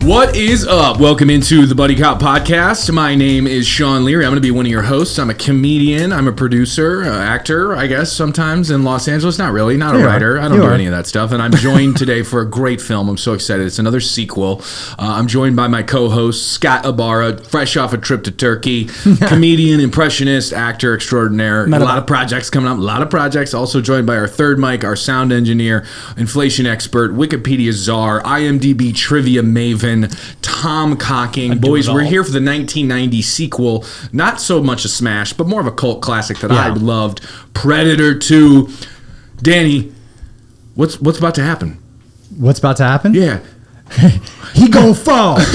What is up? Welcome into the Buddy Cop Podcast. My name is Sean Leary. I'm going to be one of your hosts. I'm a comedian. I'm a producer, actor, I guess, sometimes in Los Angeles. Not really. Not a writer. I don't do any of that stuff. And I'm joined today for a great film. I'm so excited. It's another sequel. I'm joined by my co-host, Scott Ibarra, fresh off a trip to Turkey. Comedian, impressionist, actor extraordinaire. A lot of projects coming up. A lot of projects. Also joined by our third mic, our sound engineer, inflation expert, Wikipedia czar, IMDb trivia maven, Tom Cocking. Boys, we're here for the 1990 sequel. Not so much a smash, but more of a cult classic that I loved. Predator 2. Danny, what's about to happen? What's about to happen? Yeah. He gonna fall. He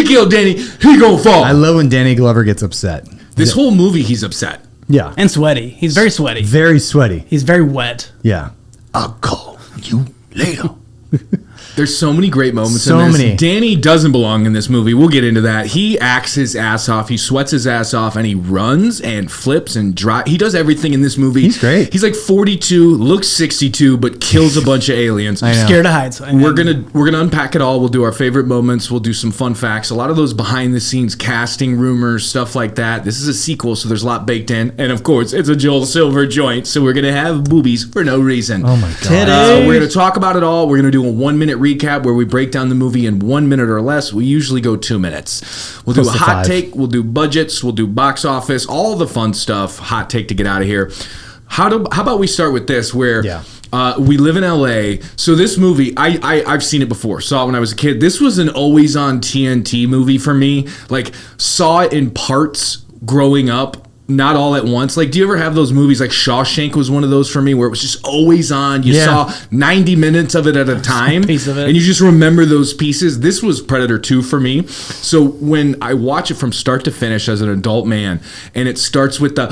killed Danny. He gonna fall. I love when Danny Glover gets upset. This whole movie, he's upset. Yeah. And sweaty. He's very sweaty. Very sweaty. He's very wet. Yeah. I'll call you later. There's so many great moments So in this. many. Danny doesn't belong in this movie. We'll get into that. He acts his ass off. He sweats his ass off, and he runs and flips and drives. He does everything in this movie. He's great. He's like 42, looks 62, but kills a bunch of aliens. I know. Scared to hide. So We're gonna unpack it all. We'll do our favorite moments. We'll do some fun facts. A lot of those behind the scenes casting rumors, stuff like that. This is a sequel, so there's a lot baked in. And of course, it's a Joel Silver joint, so we're gonna have boobies for no reason. Oh my God. We're gonna talk about it all. We're gonna do a 1-minute recap where we break down the movie in 1 minute or less. We usually go 2 minutes. We'll do a Close to hot 5. take. We'll do budgets. We'll do box office. All the fun stuff. Hot take to get out of here. How about we start with this? Where we live in LA. So this movie, I've seen it before. Saw it when I was a kid. This was an always on TNT movie for me. Like, saw it in parts growing up. Not all at once. Like, do you ever have those movies? Like Shawshank was one of those for me, where it was just always on. You saw 90 minutes of it at a time, piece of it. and you just remember those pieces. This was Predator 2 for me. So when I watch it from start to finish as an adult man, and it starts with the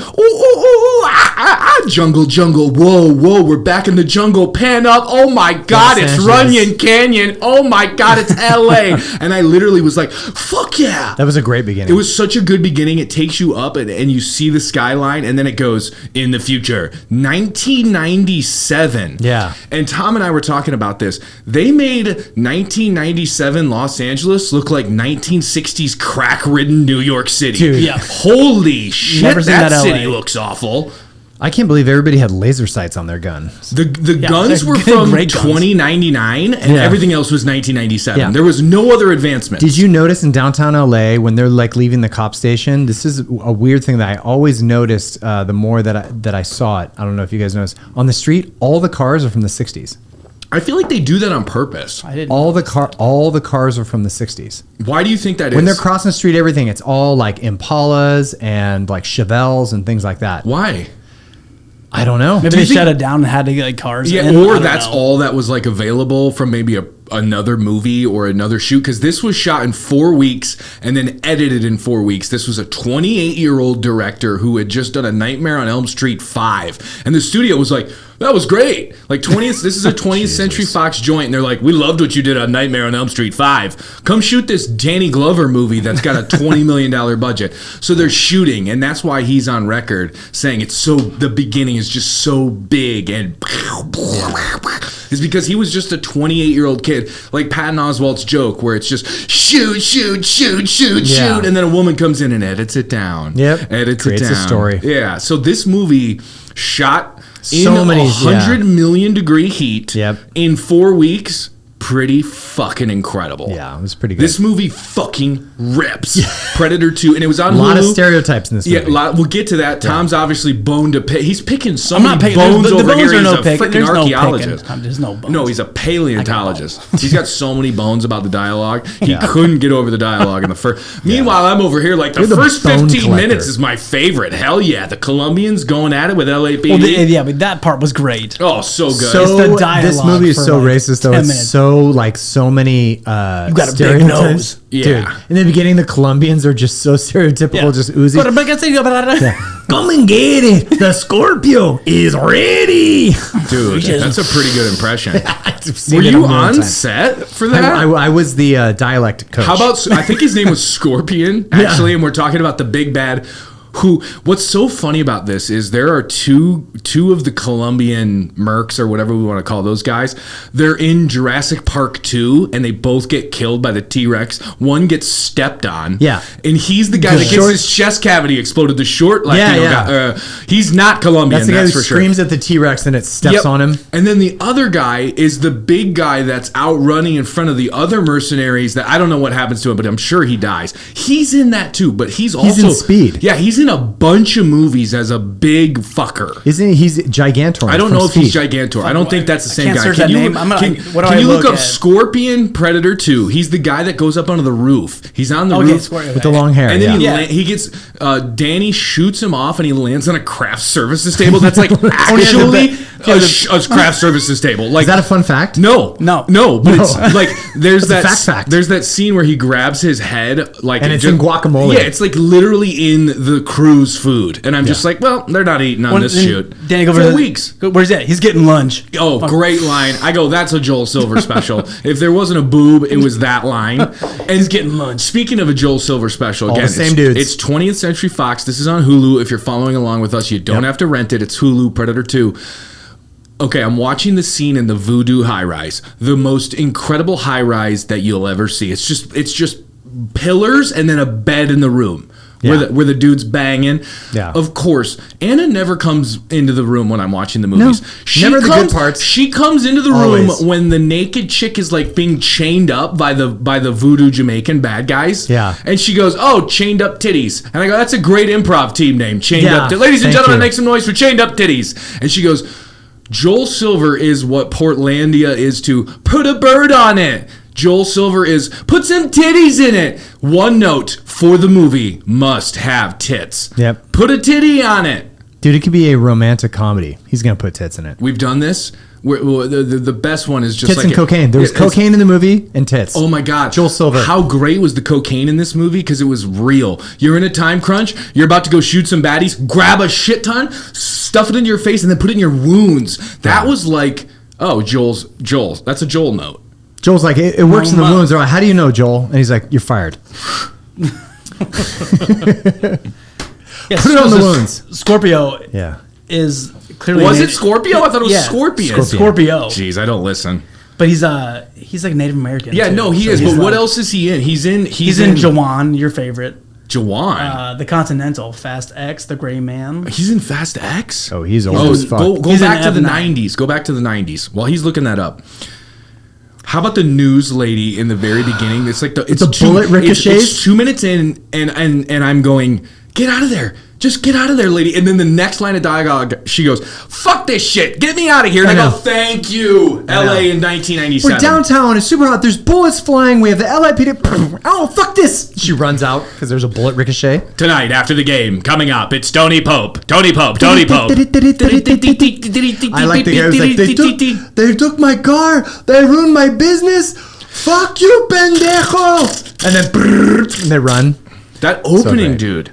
jungle, whoa, we're back in the jungle. Pan up. Oh my God, Los it's Angeles. Runyon Canyon. Oh my God, it's LA. And I literally was like, fuck yeah. That was a great beginning. It was such a good beginning. It takes you up and you see the skyline, and then it goes in the future. 1997. Yeah. And Tom and I were talking about this. They made 1997 Los Angeles look like 1960s crack-ridden New York City. Dude. Yeah. Holy shit, Never seen that that city LA. looks awful. I can't believe everybody had laser sights on their gun. The guns were from great guns. 2099, and everything else was 1997. Yeah. There was no other advancement. Did you notice in downtown LA when they're like leaving the cop station? This is a weird thing that I always noticed. The more that I saw it, I don't know if you guys noticed. On the street, all the cars are from the '60s. I feel like they do that on purpose. I didn't. All the cars are from the '60s. Why do you think that is? When they're crossing the street, everything it's all like Impalas and like Chevelles and things like that. Why? I don't know. Maybe they shut it down and had to get like cars. Yeah, in. I or don't that's know. all that was like available from maybe another movie or another shoot, because this was shot in 4 weeks and then edited in 4 weeks. This was a 28-year-old director who had just done A Nightmare on Elm Street 5, and the studio was like, that was great. Like 20th, this is a 20th Century Fox joint, and they're like, we loved what you did on Nightmare on Elm Street 5. Come shoot this Danny Glover movie that's got a $20 million budget. So they're shooting, and that's why he's on record saying the beginning is just so big and is because he was just a 28-year-old kid, like Patton Oswalt's joke, where it's just shoot, and then a woman comes in and edits it down. Yep. Edits Creates it down. a story. Yeah. So this movie shot in So many- 100 million degree heat Yep. in 4 weeks. Pretty fucking incredible. Yeah, it was pretty good. This movie fucking rips. Predator 2, and it was on a lot of Hulu. stereotypes in this movie. Yeah, we'll get to that. Tom's obviously boned to pick. He's picking so I'm many not picking. bones The over bones here. are He's no a picking. freaking There's no archaeologist. picking. There's no bones. No, he's a paleontologist. He's got so many bones about the dialogue. He Yeah. couldn't get over the dialogue in the first. Meanwhile, I'm over here like the You're the first bone 15 collector. minutes is my favorite. Hell yeah, the Colombians going at it with LAPD. Well, yeah, but that part was great. Oh, so good. So It's the dialogue this movie is for, so like, racist, though. 10 It's minutes. so many You got a big stereotypes. nose. Yeah. Dude, in the beginning, the Colombians are just so stereotypical, just oozy. Come and get it. The Scorpio is ready. Dude, that's a pretty good impression. I've seen Were it a you million on times. set for that? I was the dialect coach. How about, I think his name was Scorpion, actually, and we're talking about the big bad. who, what's so funny about this is there are two of the Colombian mercs or whatever we want to call those guys. They're in Jurassic Park 2 and they both get killed by the T-Rex. One gets stepped on. Yeah. And he's the guy that gets his chest cavity exploded. The short Latino guy. He's not Colombian, That's the guy who for screams sure. at the T-Rex and it steps on him. And then the other guy is the big guy that's out running in front of the other mercenaries that I don't know what happens to him, but I'm sure he dies. He's in that too, but he's also in Speed. Yeah, he's in a bunch of movies as a big fucker. Isn't he? He's Gigantor. I don't know if Speed. he's Gigantor. I don't think that's the same can't guy. search Can that you, name. can you look up Scorpion Predator 2? He's the guy that goes up onto the roof. He's on the roof with the long hair. and then he gets Danny shoots him off and he lands on a craft services table. That's like actually a craft services table. Like, is that a fun fact? No. But it's like there's that fact. There's that scene where he grabs his head like and it's in guacamole. Yeah, it's like literally in the crew's food, and I'm just like, well, they're not eating on this shoot. Danny go for weeks. Where's that? He's getting lunch. Oh, great line! I go, that's a Joel Silver special. If there wasn't a boob, it was that line. And he's getting lunch. Speaking of a Joel Silver special, all again, the same dudes. It's 20th Century Fox. This is on Hulu. If you're following along with us, you don't have to rent it. It's Hulu. Predator 2. Okay, I'm watching the scene in the Voodoo high rise, the most incredible high rise that you'll ever see. It's just pillars and then a bed in the room where the dude's banging. Yeah. Of course, Anna never comes into the room when I'm watching the movies. No, never the good parts. She comes into the room when the naked chick is like being chained up by the Voodoo Jamaican bad guys. Yeah. And she goes, "Oh, chained up titties." And I go, "That's a great improv team name, chained up. Ladies and gentlemen, make some noise for chained up titties." And she goes, Joel Silver is what Portlandia is to put a bird on it. Joel Silver is put some titties in it. One note for the movie must have tits. Yep. Put a titty on it. Dude, it could be a romantic comedy. He's going to put tits in it. We've done this. The best one is just tits like and cocaine. There was cocaine in the movie and tits. Oh my God. Joel Silver. How great was the cocaine in this movie? Because it was real. You're in a time crunch. You're about to go shoot some baddies. Grab a shit ton, stuff it into your face, and then put it in your wounds. That was like, oh, Joel. That's a Joel note. Joel's like, it works in the wounds. They're like, how do you know, Joel? And he's like, you're fired. Put it on the wounds. Scorpio is clearly... Was it Scorpio? I thought it was Scorpion. Scorpio. Jeez, I don't listen. But he's like Native American. Yeah, too. no, he is. But what else is he in? He's in Jawan, your favorite. Jawan? The Continental, Fast X, The Gray Man. He's in Fast X? Oh, he's old as fuck. Go back to the 90s. Go back to the 90s. While he's looking that up. How about the news lady in the very beginning? It's like it's bullet ricochets. It's 2 minutes in, and I'm going, get out of there. Just get out of there, lady. And then the next line of dialogue, she goes, fuck this shit. Get me out of here. And I go, thank you, LA in 1997. We're downtown. It's super hot. There's bullets flying. We have the LAPD. Oh, fuck this. She runs out because there's a bullet ricochet. Tonight, after the game, coming up, it's Tony Pope. Tony Pope. Tony Pope. I like the guy who's like, they took my car. They ruined my business. Fuck you, pendejo. And then they run. That opening, dude.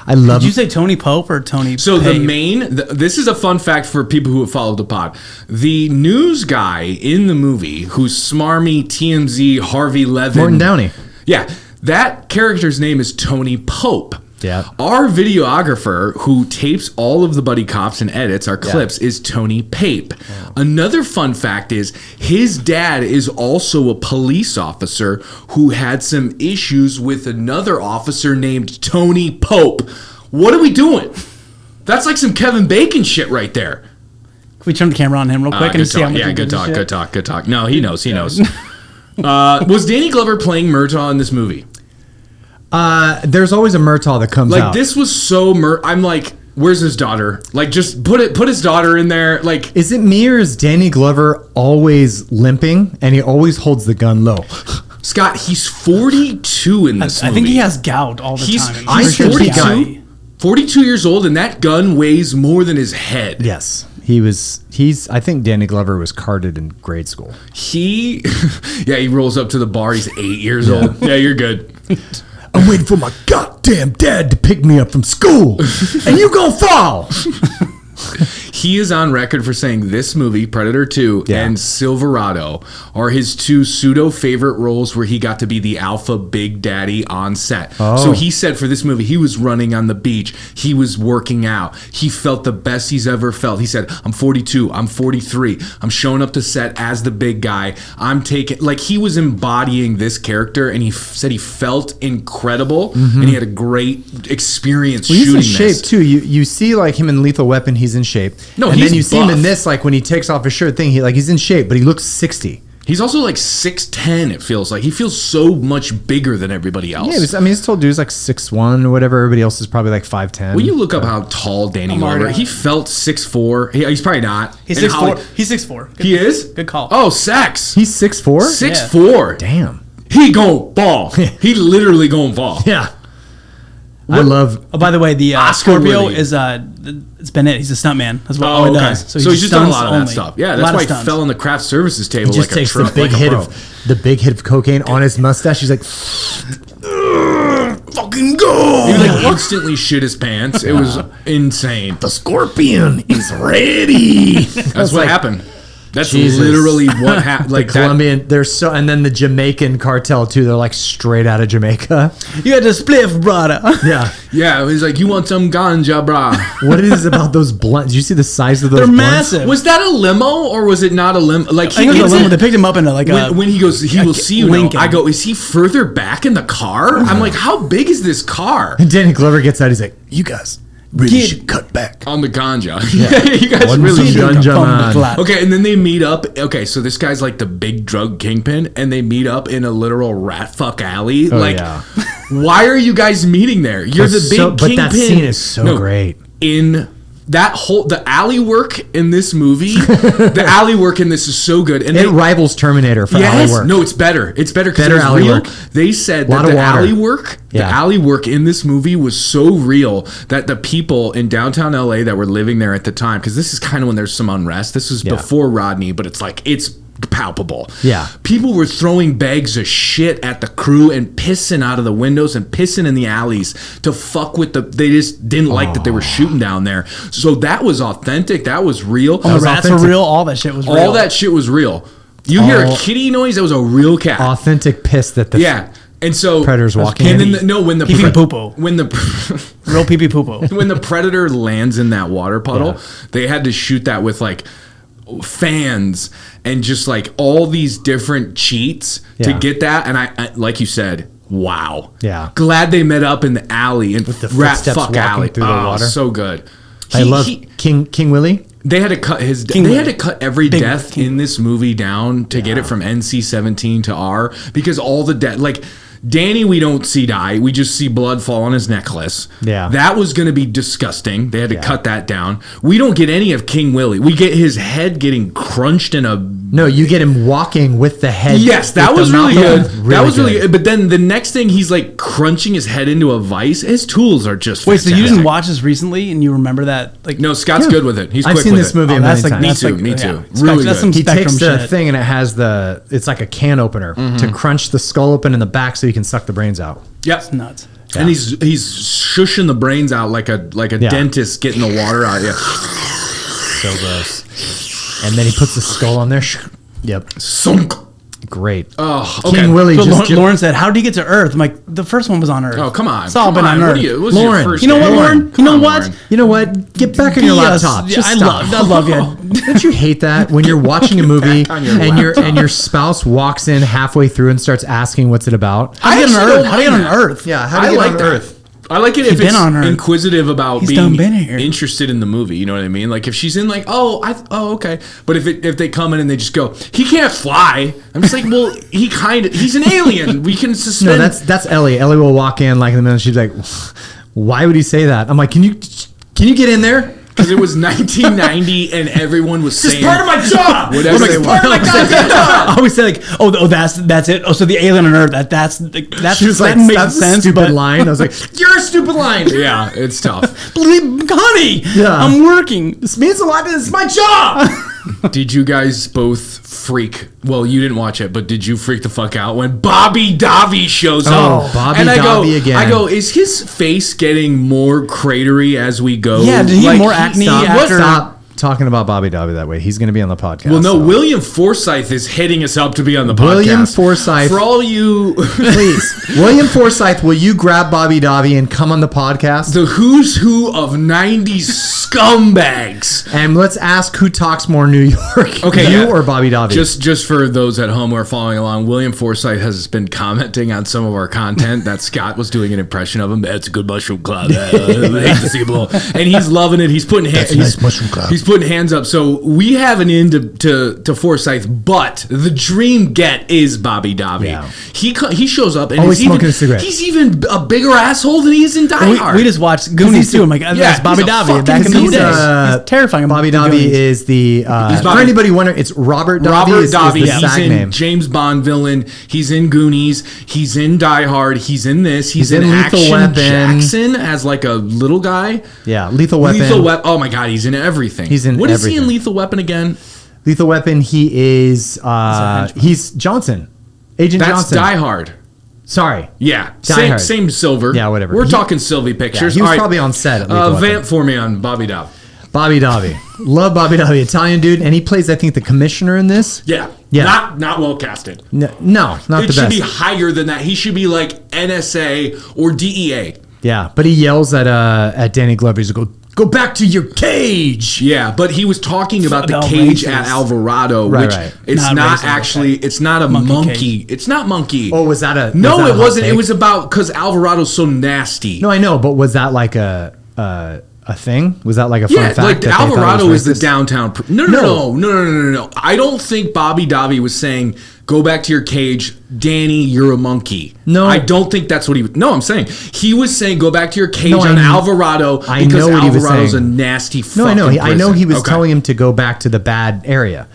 I love. Did you say Tony Pope or Tony? So Pape? This is a fun fact for people who have followed the pod. The news guy in the movie, who's smarmy TMZ Harvey Levin, Morton Downey. Yeah, that character's name is Tony Pope. Yeah. Our videographer who tapes all of the buddy cops and edits our clips is Tony Pape. Yeah. Another fun fact is his dad is also a police officer who had some issues with another officer named Tony Pope. What are we doing? That's like some Kevin Bacon shit right there. Can we turn the camera on him real quick and see how much he good gives a talk, shit? good talk. No, he knows. Was Danny Glover playing Murtaugh in this movie? There's always a Murtaugh that comes out. Like, this was so I'm like, where's his daughter? Like, just put his daughter in there. Like, is it me or is Danny Glover always limping and he always holds the gun low? Scott, he's 42 in this movie. I think he has gout all the time. He's 42 years old, and that gun weighs more than his head. Yes. I think Danny Glover was carded in grade school. He rolls up to the bar. He's 8 years old. Yeah, you're good. I'm waiting for my goddamn dad to pick me up from school, and you gonna fall. he is on record for saying this movie, Predator 2, and Silverado are his two pseudo favorite roles where he got to be the alpha big daddy on set. So he said for this movie, he was running on the beach. He was working out. He felt the best he's ever felt. He said, I'm 42. I'm 43. I'm showing up to set as the big guy. I'm taking, like, he was embodying this character, and he said he felt incredible, and he had a great experience shooting this. He's in shape too. You see like him in Lethal Weapon, he's in shape. No, and he's then you see him buff. in this, like when he takes off his shirt thing, he's in shape, but he looks 60. He's also like 6'10", it feels like. He feels so much bigger than everybody else. Yeah, he's told dude's like 6'1" or whatever. Everybody else is probably like 5'10". When you look up how tall Danny Glover, he felt 6'4". He's probably not. He's 6'4". He's 6'4". He is? Good call. Oh, sex. He's 6'4"? 6'4". Damn. He gon' fall. He literally gon' fall. Yeah. I love. Oh, by the way, the Oscar Scorpio worthy. is it's been it. He's a stuntman. That's what all he does. So he's just done a lot of that only. stuff. Yeah, A that's lot why of he stunts. fell on the craft services table He just like a takes truck, the big like a hit pro. of cocaine on his mustache. He's like, fucking go. He like instantly shit his pants. It was insane. the scorpion is ready. That's what happened. That's Jesus. literally what happened. Like the Colombian, and then the Jamaican cartel too. They're like straight out of Jamaica. You had to spliff, brother. Yeah. Yeah, he's like, you want some ganja, brah? What it is about those blunts? Did you see the size of those They're blunts? massive. Was that a limo or was it not a limo? Like I think it was a limo. They picked him up in when he goes, he will see you now. Lincoln. I go, is he further back in the car? I'm like, how big is this car? And Danny Glover gets out. He's like, you guys really should cut back. On the ganja. Yeah. You guys One really should. ganja man. Okay, and then they meet up. Okay, so this guy's like the big drug kingpin, and they meet up in a literal rat fuck alley. Yeah. Why are you guys meeting there? You're the big kingpin. But that scene is so great. In that the alley work in this movie, the alley work in this is so good. And It rivals Terminator for alley work. No, it's better. It's better because Better it was alley real. work. They said Lot that of the water. alley work, the Yeah. alley work in this movie was so real that the people in downtown LA that were living there at the time, because this is kind of when there's some unrest. This was before Rodney, but it's like it's palpable. Yeah. People were throwing bags of shit at the crew and pissing out of the windows and pissing in the alleys to fuck with they just didn't like that they were shooting down there. So that was authentic. That was real. The rats were real. All that shit was real. All that shit was real. You hear a kitty noise, that was a real cat. Authentic piss that the And so Predator's walking and in. then when the Pee-pee poo-poo. when the real pee-pee poo-poo. when the Predator lands in that water puddle, they had to shoot that with like fans and just like all these different cheats to get that. And I like you said, wow. Yeah. Glad they met up in the alley and the rat footsteps fuck walking alley through the water. So good. I love King Willie. They had to cut had to cut every death in this movie down to get it from NC-17 to R because all the death, like Danny, we don't see die. We just see blood fall on his necklace. Yeah. That was going to be disgusting. They had to cut that down. We don't get any of King Willie. We get his head getting crunched in a... No, you get him walking with the head. Yes, that was really good. That was really good. good. But then the next thing, he's like crunching his head into a vice. His tools are just Wait, so you fantastic. didn't watch this recently and you remember that? Like, No, Scott's good with it. He's I've quick seen with this it. movie a that's million like, times. Me too. Yeah. Really That's good. some He takes Spectrum the shit. thing and it has it's like a can opener to crunch the skull open in the back so you can suck the brains out. Yep. Nuts. And he's shushing the brains out like a dentist getting the water out. Yeah. So gross. And then he puts the skull on there. Yep. Sunk. Great. Oh, okay. King Willie So just... Lauren said, "How did he get to Earth?" I'm like, the first one was on Earth. Oh, come on. It's all Come been on What Earth. are you? What's Lauren, your first you know what, name? Lauren? You Come know on, what? Lauren. You know what? Get back on your Yes. laptop. Yeah, Just I stop. love you. Don't you hate that when you're watching a movie Back on your and laptop. your spouse walks in halfway through and starts asking what's it about? How do you get on actually Earth? don't How do you get mind on that. Earth? Yeah, how I do you like get that. on Earth? I like it He's if been it's on Earth. inquisitive about He's being been here. interested in the movie. You know what I mean? Like if she's in like, okay. But if they come in and they just go, he can't fly. I'm just like, well, he's an alien. We can No, suspend. that's Ellie. Ellie will walk in like in the middle. She's like, "Why would he say that?" I'm like, "Can you get in there?" Because it was 1990 and everyone was saying part of my job. whatever they want. I always say like, oh, that's it. Oh, so the alien on Earth. That's She was like, that makes "That's a sense." stupid But line." I was like, "You're a stupid line." Yeah, it's tough. honey, Yeah. I'm working. This means a lot. It's my job. Did you guys both freak? Well, you didn't watch it, but did you freak the fuck out when Bobby Davi shows up? Bobby and Davi again. I go, is his face getting more cratery as we go? Yeah, did he have more acne Stop. after? talking about Bobby Dobby that way. He's going to be on the podcast. Well, no, so. William Forsythe is hitting us up to be on the podcast. William Forsythe. For all you... Please. William Forsythe, will you grab Bobby Dobby and come on the podcast? The who's who of 90s scumbags. And let's ask who talks more New York. Okay, you or Bobby Dobby? Just for those at home who are following along, William Forsythe has been commenting on some of our content that Scott was doing an impression of him. That's a good mushroom cloud. I hate to see it blow. And he's loving it. He's putting he's putting hands up. So we have an end to Forsythe, but the dream get is Bobby Dobby. Yeah. He shows up and always smoking a cigarette. He's even a bigger asshole than he is in Die Hard. We just watched Goonies too. I'm like, that's Bobby Dobby. Back in the day, he's terrifying. Bobby Dobby is the for anybody wondering, it's Robert Dobby. Robert Dobby. Is the he's in name. James Bond villain. He's in Goonies. He's in Die Hard. He's in this. He's in Lethal Action Weapon. Jackson as like a little guy. Yeah, Lethal Weapon. Oh my God, he's in everything. He's in What everything. is he in Lethal Weapon again? Lethal Weapon. He is. He's Johnson. Agent That's Johnson. Die Hard. Sorry. Yeah. Die Hard. Same Silver. Yeah, whatever. We're talking Sylvie Pictures. Yeah, he was probably on set at Lethal Weapon. Vamp for me on Bobby Dobby. Bobby Dobby. Love Bobby Dobby. Italian dude. And he plays, I think, the commissioner in this. Yeah. Yeah. Not well casted. No, not the best. It should be higher than that. He should be like NSA or DEA. Yeah, but he yells at Danny Glover. He's like, go back to your cage. Yeah, but he was talking about the cage at Alvarado, which it's not actually, it's not a monkey. It's not monkey. Oh, was that a... No, it wasn't. It was about, because Alvarado's so nasty. No, I know, but was that like a thing? Was that like a fun fact? Like that Alvarado is the downtown... No. I don't think Bobby Dobby was saying, go back to your cage, Danny, you're a monkey. No. I don't think that's what he was... No, I'm saying. He was saying, go back to your cage on Alvarado because Alvarado's a nasty fucking prison. I know he was telling him to go back to the bad area.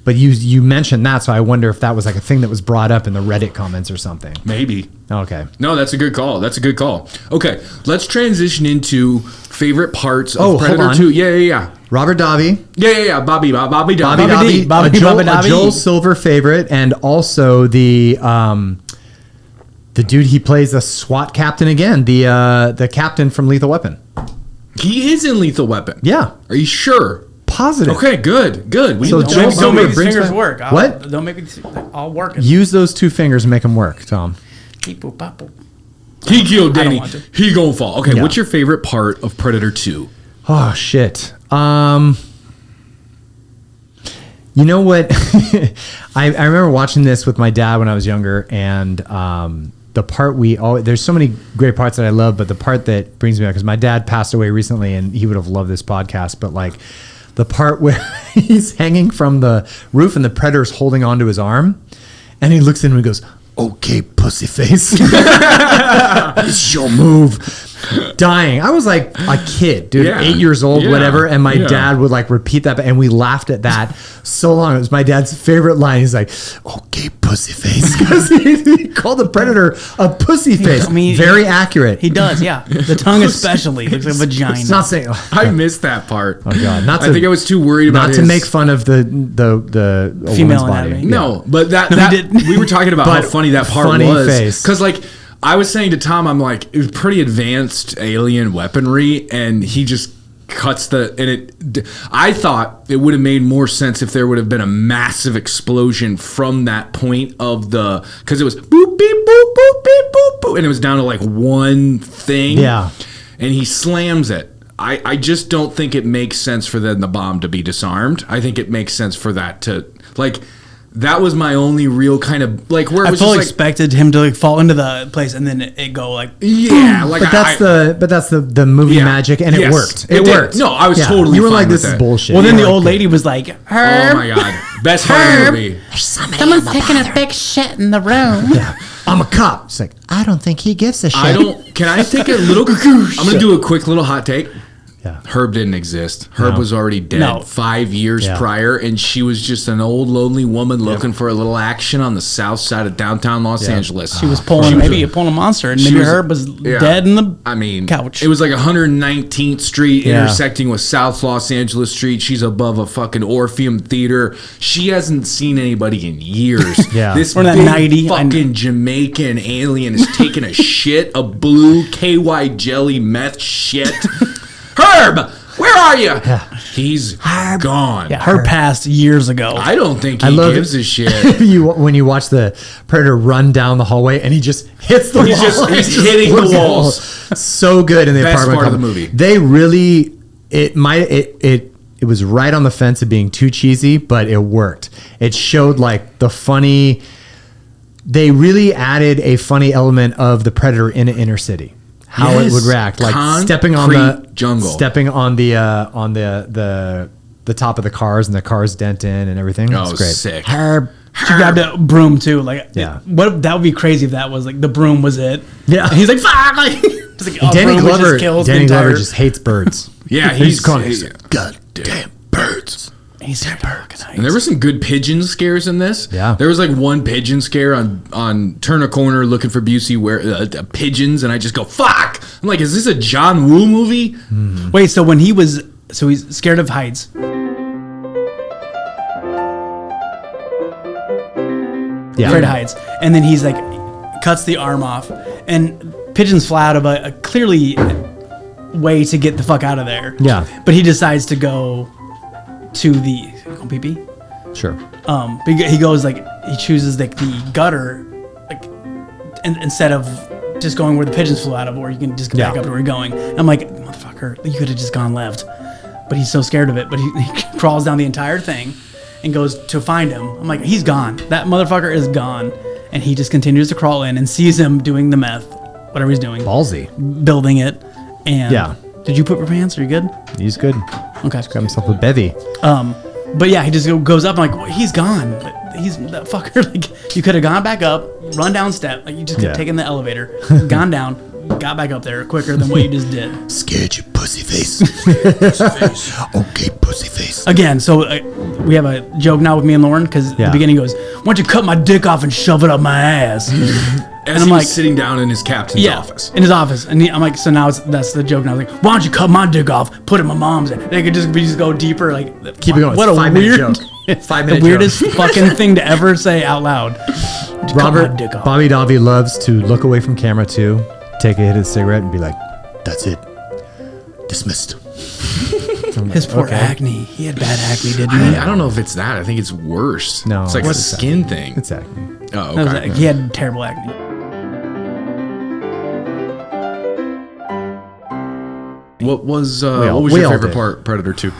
But you mentioned that, so I wonder if that was like a thing that was brought up in the Reddit comments or something. Maybe. Okay. No, that's a good call. Okay, let's transition into favorite parts of Predator 2. Yeah. Robert Dobby. Yeah. Bobby Dobby. A Joel Silver favorite, and also the dude he plays the SWAT captain again, the captain from Lethal Weapon. He is in Lethal Weapon. Yeah. Are you sure? Positive. Okay, good. So don't make these fingers work. What? Don't make I'll work. Use those two fingers and make them work, Tom. He killed Danny. He gonna fall. Okay, yeah. What's your favorite part of Predator 2? Oh shit. You know what? I remember watching this with my dad when I was younger, and the part there's so many great parts that I love, but the part that brings me back, because my dad passed away recently, and he would have loved this podcast, but like the part where he's hanging from the roof and the Predator's holding onto his arm, and he looks in and he goes, "Okay, pussy face." It's your move. Dying. I was like a kid, dude, 8 years old, whatever, and my dad would like repeat that, and we laughed at that so long. It was my dad's favorite line. He's like, "Okay, pussy face," because he called the Predator a pussy face. I mean, very accurate. He does, yeah. The tongue especially looks like a vagina. It's not saying. I missed that part. Oh god, I think I was too worried about to make fun of the female body. anatomy. No, but that we were talking about how funny that part was. Because like, I was saying to Tom, I'm like, it was pretty advanced alien weaponry, and he just cuts I thought it would have made more sense if there would have been a massive explosion from that point of because it was boop, beep, boop, boop, beep, boop, boop, and it was down to like one thing. Yeah. And he slams it. I just don't think it makes sense for the bomb to be disarmed. I think it makes sense for that to, like... That was my only real kind of like where it was. I fully expected him to like fall into the place and then it go like like. But that's the movie magic, and it worked. It worked. No, I was totally. You were fine like, with this that. is bullshit. Well, then the old lady was like, "Oh my god, best part of the movie." Someone's taking a big shit in the room. Yeah. I'm a cop. It's like, I don't think he gives a shit. Can I take a little? I'm gonna do a quick little hot take. Yeah. Herb didn't exist. Herb was already dead 5 years prior, and she was just an old lonely woman looking for a little action on the south side of downtown Los Angeles. She was pulling a monster, and maybe Herb was dead in the couch. It was like 119th Street intersecting with South Los Angeles Street. She's above a fucking Orpheum Theater. She hasn't seen anybody in years. This big fucking Jamaican alien is taking a shit, a blue KY jelly meth shit. Herb, where Where are you? He's gone. Yeah, her passed years ago. I don't think he gives a shit. When you watch the Predator run down the hallway and he just hits the wall. He's hitting the walls. So good in the Best apartment part of the complex. movie. They really, it was right on the fence of being too cheesy, but it worked. It showed like the funny. They really added a funny element of the Predator in an inner city. How it would react, like stepping on the jungle, stepping on the top of the cars, and the cars dent in and everything. Oh, it's great. sick. She grabbed a broom too. Like, Yeah. that would be crazy if that was like the broom was it. Yeah. And he's like, fuck! Like, it's like, oh, Danny broom Glover. just kills the Danny entire- Glover just hates birds. Yeah, he's he's goddamn birds. He's organized. And there were some good pigeon scares in this. Yeah. There was like one pigeon scare on Turn a Corner looking for Busey where pigeons, and I just go, fuck! I'm like, is this a John Woo movie? Wait, so he's scared of heights. Yeah. Afraid of heights. And then he's like, cuts the arm off. And pigeons fly out of a clearly way to get the fuck out of there. Yeah. But he decides to go to the pee-pee. Sure. He goes like he chooses like the gutter, like instead of just going where the pigeons flew out of, or you can just go back up to where you're going. I'm like, motherfucker, you could have just gone left, but he's so scared of it. But he crawls down the entire thing and goes to find him. I'm like, he's gone. That motherfucker is gone, and he just continues to crawl in and sees him doing the meth, whatever he's doing, Ballsy. building it. And Yeah. did you put your pants? Are you good? He's good. Okay. Got himself a bevy. But yeah, he just goes up. I'm like, well, he's gone. He's that fucker. Like, you could have gone back up, run down step. Like, you just could have taken the elevator, gone down, got back up there quicker than what you just did. Scared you, pussy face. Okay, pussy face. Again, so we have a joke now with me and Lauren because the beginning goes, "Why don't you cut my dick off and shove it up my ass?" As he was sitting down in his captain's office. In his office. And I'm like, so now that's the joke now. I was like, why don't you cut my dick off, put it in my mom's? And they could just go deeper. Like, Keep it going. What It's a 5-minute weird joke. 5-minute the weirdest fucking thing to ever say out loud. Just cut my Robert dick off. Bobby Davi loves to look away from camera too, take a hit of the cigarette, and be like, "That's it, dismissed." His poor acne. He had bad acne, didn't he? I don't know if it's that. I think it's worse. No, it's like a what's skin thing. It's acne. Oh, That was okay. like, he had terrible acne. What was all your favorite did. part? Predator 2.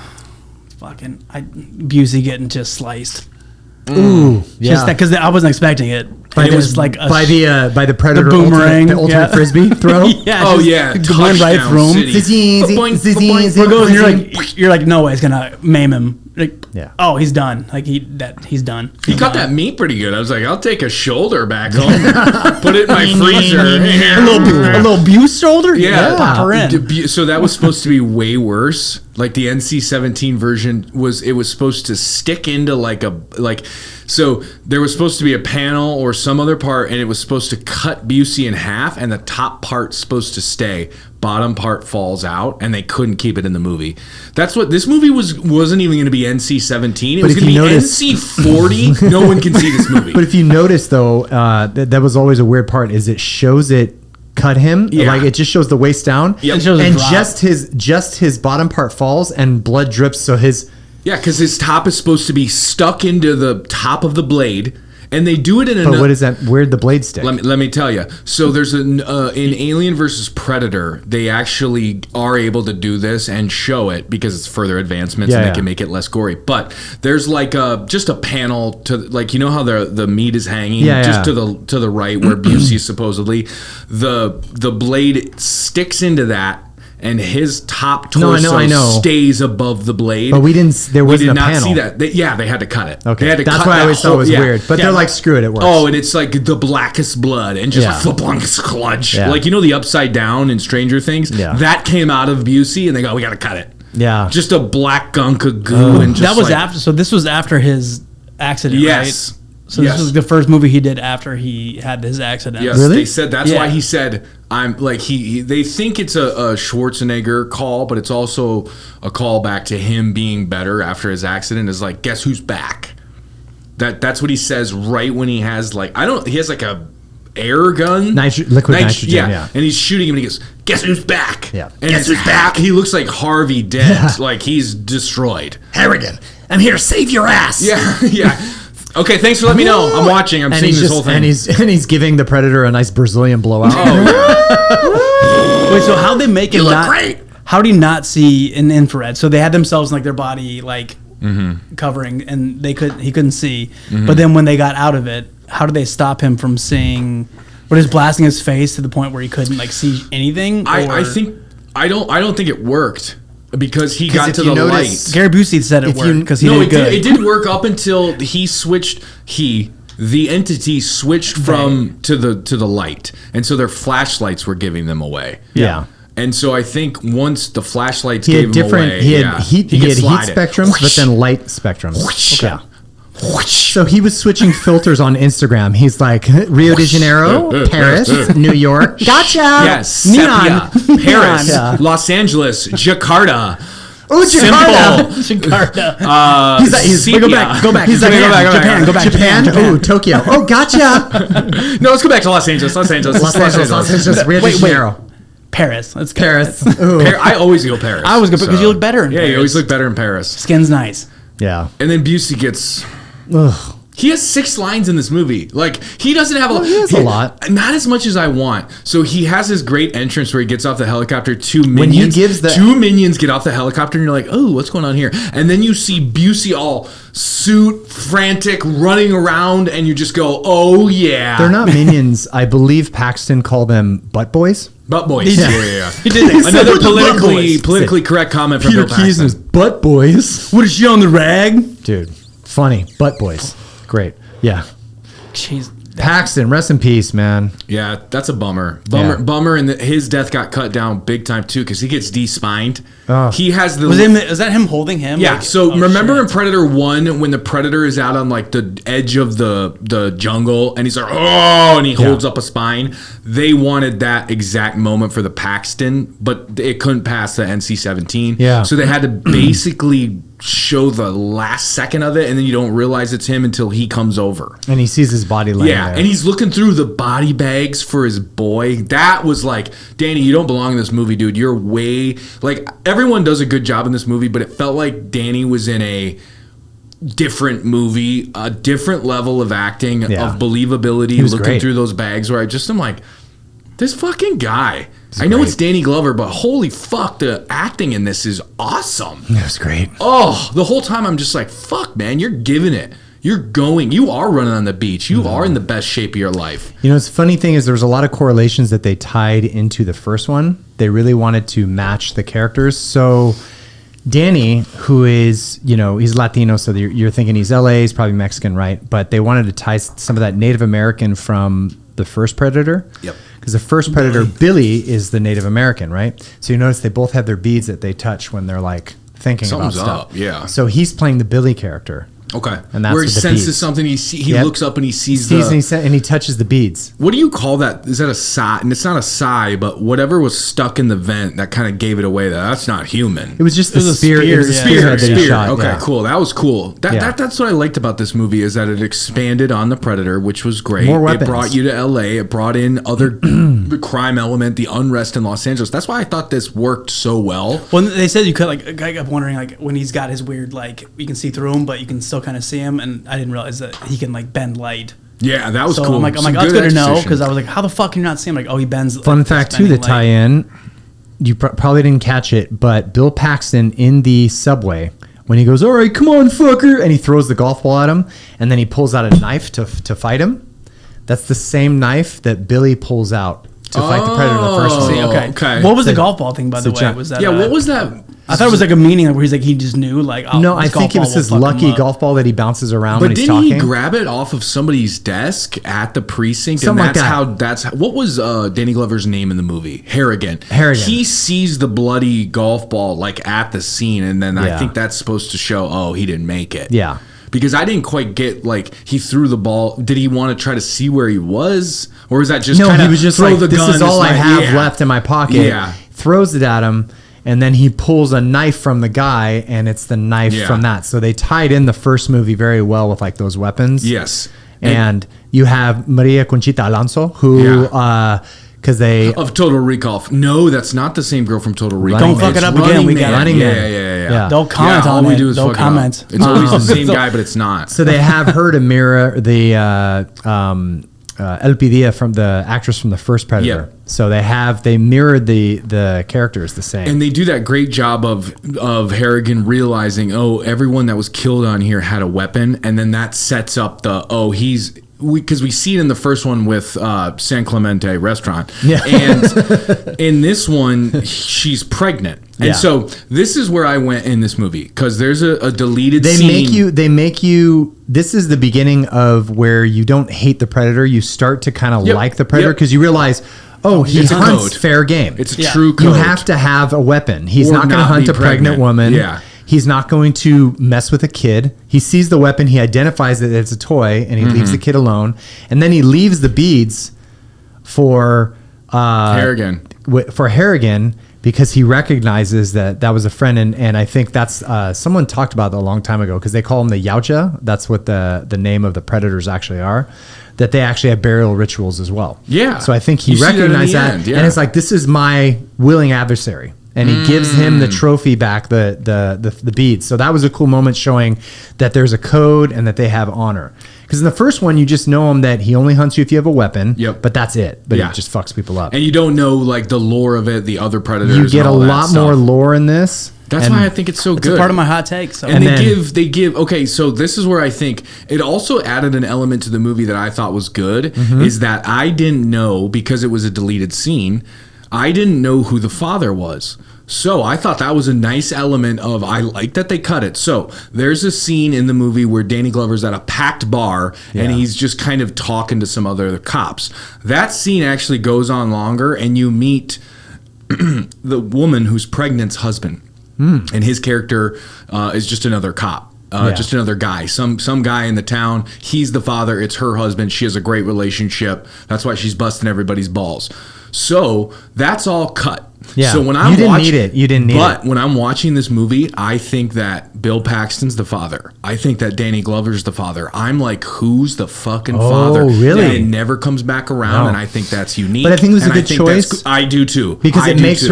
Fucking Busey getting just sliced. Ooh, Just that because I wasn't expecting it. By It was like by the Predator the boomerang, the ultimate frisbee throw. yeah. Oh just yeah, going right touchdown through him. city. Where it goes, and you're like, no way, it's gonna maim him. Like, Yeah. oh, he's done. Like he's done. He cut that meat pretty good. I was like, I'll take a shoulder back home, put it in my freezer. a little Buse shoulder. Yeah, pop her in. So that was supposed to be way worse. Like the NC-17 version was supposed to stick into so there was supposed to be a panel or some other part, and it was supposed to cut Busey in half, and the top part's supposed to stay. Bottom part falls out, and they couldn't keep it in the movie. That's what this movie wasn't even going to be NC-17. It was going to be NC-40. No one can see this movie. But if you notice though, that was always a weird part. Is it shows it cut him like it just shows the waist down, Yep. It shows a and drop. just his bottom part falls and blood drips. So his because his top is supposed to be stuck into the top of the blade, and they do it in but what is that? Where'd the blade stick? Let me tell you. So there's in Alien versus Predator, they actually are able to do this and show it because it's further advancements and they can make it less gory. But there's like just a panel to like, you know how the meat is hanging just to the right where Busey supposedly the blade sticks into that. And his top torso stays above the blade. But we didn't. There wasn't a panel. We did not see that. They had to cut it. Okay, They had to that's cut why I that always thought it was weird. But they're like, screw it, it works. Oh, and it's like the blackest blood and just blankest clutch. Yeah. Like, you know, the upside down in Stranger Things? Yeah. That came out of Busey, and they go, we got to cut it. Yeah. Just a black gunk of goo. And just That was like, after. So this was after his accident, Yes. right? So this was the first movie he did after he had his accident. Yes, Really? they said that's why Yeah. he said I'm like they think it's a Schwarzenegger call, but it's also a call back to him being better after his accident. Is like, guess who's back? That's what he says right when he has like he has like a air gun, liquid nitrogen. Yeah, and he's shooting him, and he goes, "Guess who's back?" Yeah, and guess who's back? He looks like Harvey Dent, like he's destroyed. Harrigan, I'm here to save your ass. Yeah. Okay, thanks for letting me know. I'm watching. I'm seeing this whole thing. And he's giving the Predator a nice Brazilian blowout. Wait, so how'd they make him look great? How did he not see in infrared? So they had themselves in like their body like covering, and he couldn't see. But then when they got out of it, how did they stop him from seeing? Were they just blasting his face to the point where he couldn't like see anything? I don't think it worked. Because he got to the light. Gary Busey said it worked because he did good. It did work up until he switched. The entity switched to the light, and so their flashlights were giving them away. Yeah. And so I think once the flashlights gave him away, he had heat spectrums, but then light spectrums. Yeah. So he was switching filters on Instagram. He's like Rio de Janeiro, Paris, New York. Gotcha. Yes. Neon. Sepia, Paris, Los Angeles, Jakarta. Oh, Jakarta. He's like, go back. He's like, go back. Japan. Oh, Tokyo. Oh, gotcha. No, let's go back to Los Angeles. Los Angeles. Rio de Janeiro. Paris. Let's go. Paris. I always go Paris. I always go because you look better in Paris. Yeah, you always look better in Paris. Skin's nice. Yeah. And then Busey gets... Ugh. He has 6 lines in this movie. Like, he doesn't have he has a lot. Not as much as I want. So he has his great entrance where he gets off the helicopter. Two minions get off the helicopter, and you're like, oh, what's going on here? And then you see Busey all suit, frantic, running around, and you just go, oh, yeah. They're not minions. I believe Paxton called them butt boys. Butt boys. Yeah. He did another politically correct comment from Peter Bill Paxton. Keys butt boys. What is she on the rag? Dude, funny. Butt boys. Great. Yeah. Jeez. Paxton, rest in peace, man. Yeah, that's a bummer. Bummer, and his death got cut down big time too because he gets de-spined. Oh. He has the. Was that him holding him? Yeah. So remember in Predator 1 when the Predator is out on like the edge of the jungle and he's like, oh, and he holds up a spine. They wanted that exact moment for the Paxton, but it couldn't pass the NC-17. Yeah. So they had to basically show the last second of it, and then you don't realize it's him until he comes over and he sees his body laying there. And he's looking through the body bags for his boy. That was like, Danny, you don't belong in this movie, dude. You're way like, everyone does a good job in this movie, but it felt like Danny was in a different movie, a different level of acting, of believability, looking through those bags where I'm like, this fucking guy. I know it's Danny Glover, but holy fuck, the acting in this is awesome. That was great. Oh, the whole time I'm just like, fuck, man, you're giving it. You're going. You are running on the beach. You are in the best shape of your life. You know, the funny thing is there was a lot of correlations that they tied into the first one. They really wanted to match the characters. So Danny, who is, he's Latino, so you're thinking he's LA, he's probably Mexican, right? But they wanted to tie some of that Native American from the first Predator. Yep. Because the first Predator, Billy, is the Native American, right? So you notice they both have their beads that they touch when they're like thinking Something's about stuff. Up, yeah. So he's playing the Billy character. Okay. And that's where he senses beads. something, he looks up and he sees and he touches the beads. What do you call that? Is that a sigh? And it's not a sigh, but whatever was stuck in the vent that kind of gave it away. That's not human. It was just the spear. It was a spear. Shot. Okay, cool. That was cool. That's what I liked about this movie is that it expanded on the Predator, which was great. More weapons. It brought you to LA. It brought in other the crime element, the unrest in Los Angeles. That's why I thought this worked so well. Well, they said you could I kept wondering when he's got his weird you can see through him, but you can still kind of see him, and I didn't realize that he can bend light. Yeah, that was cool. I'm like, oh, that's good to know because I was like, how the fuck can you not see him? Like, oh, he bends. Fun fact too, the tie-in. You probably didn't catch it, but Bill Paxton in the subway when he goes, "All right, come on, fucker," and he throws the golf ball at him, and then he pulls out a knife to fight him. That's the same knife that Billy pulls out to fight the Predator in the first one. Okay. What was the golf ball thing, by the way? Was that? Yeah. What was that? I thought it was like a meaning where he's like he just knew no, I think it was his lucky golf ball that he bounces around when he's talking. But didn't he grab it off of somebody's desk at the precinct? Something and that's how what was Danny Glover's name in the movie? Harrigan. He sees the bloody golf ball at the scene, and then I think that's supposed to show he didn't make it. Yeah. Because I didn't quite get he threw the ball. Did he want to try to see where he was, or was that just he was just throw the this gun? Is all I have left in my pocket. Yeah. Throws it at him. And then he pulls a knife from the guy, and it's the knife from that. So they tied in the first movie very well with those weapons. Yes. And you have Maria Conchita Alonso, who, because they of Total Recall. No, that's not the same girl from Total Recall. Don't fuck it up again. We got Running Man. Yeah. They'll comment on all it. we do is They'll fuck comment. It up. It's always the same guy, but it's not. So they have her to mirror the El Pidia from the actress from the first Predator. Yeah. So they mirrored the characters the same. And they do that great job of Harrigan realizing, everyone that was killed on here had a weapon, and then that sets up because we see it in the first one with San Clemente restaurant. Yeah. And in this one, she's pregnant. And so this is where I went in this movie, because there's a deleted scene. They make you, this is the beginning of where you don't hate the Predator. You start to kind of like the Predator because you realize, he hunts fair game. It's a true code. You have to have a weapon. He's not going to hunt a pregnant woman. Yeah. He's not going to mess with a kid. He sees the weapon. He identifies that it's a toy, and he leaves the kid alone. And then he leaves the beads for Harrigan. Because he recognizes that was a friend. And I think that's someone talked about that a long time ago, because they call him the Yautja. That's what the name of the predators actually are. That they actually have burial rituals as well. Yeah. So I think he recognized that. And it's like, this is my willing adversary. And he gives him the trophy back, the beads. So that was a cool moment, showing that there's a code and that they have honor. Because in the first one, you just know him that he only hunts you if you have a weapon. Yep. But that's it. But it just fucks people up. And you don't know like the lore of it, the other predators. You get and all a that lot stuff. more lore in this. That's why I think it's so good. It's a part of my hot take. So. And they give. Okay, so this is where I think it also added an element to the movie that I thought was good. Is that I didn't know, because it was a deleted scene, I didn't know who the father was. So I thought that was a nice element of, I like that they cut it. So there's a scene in the movie where Danny Glover's at a packed bar and he's just kind of talking to some other cops. That scene actually goes on longer, and you meet the woman who's pregnant's husband. And his character is just another cop. Just another guy, some guy in the town. He's the father. It's her husband. She has a great relationship. That's why she's busting everybody's balls. So that's all cut. Yeah. So when I'm you didn't need it. But when I'm watching this movie, I think that Bill Paxton's the father. I think that Danny Glover's the father. I'm like, who's the fucking father? Really? And it never comes back around, and I think that's unique. But I think it was a good choice. I do too. Because it makes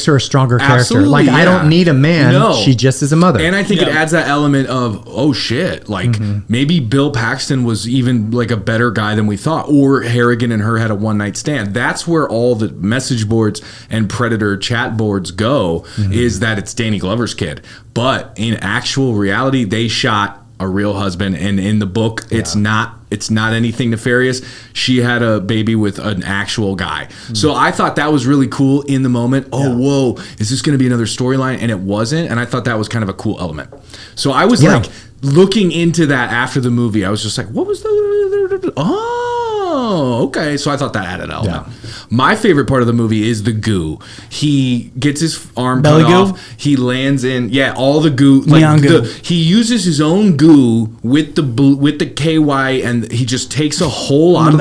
her a stronger character. Like, I don't need a man. No. She just is a mother. And I think it adds that element of, oh shit, like maybe Bill Paxton was even like a better guy than we thought, or Harrigan and her had a one night stand. That's where all the message boards and Predator chat boards go, is that it's Danny Glover's kid. But in actual reality, they shot a real husband, and in the book, it's not anything nefarious. She had a baby with an actual guy. So I thought that was really cool in the moment. Whoa, is this going to be another storyline? And it wasn't. And I thought that was kind of a cool element. So I was like looking into that after the movie. I was just like, what was the... Oh, okay. So I thought that added element. My favorite part of the movie is the goo. He gets his arm cut off. He lands in all the goo. Like goo. He uses his own goo with the KY, and he just takes a hole out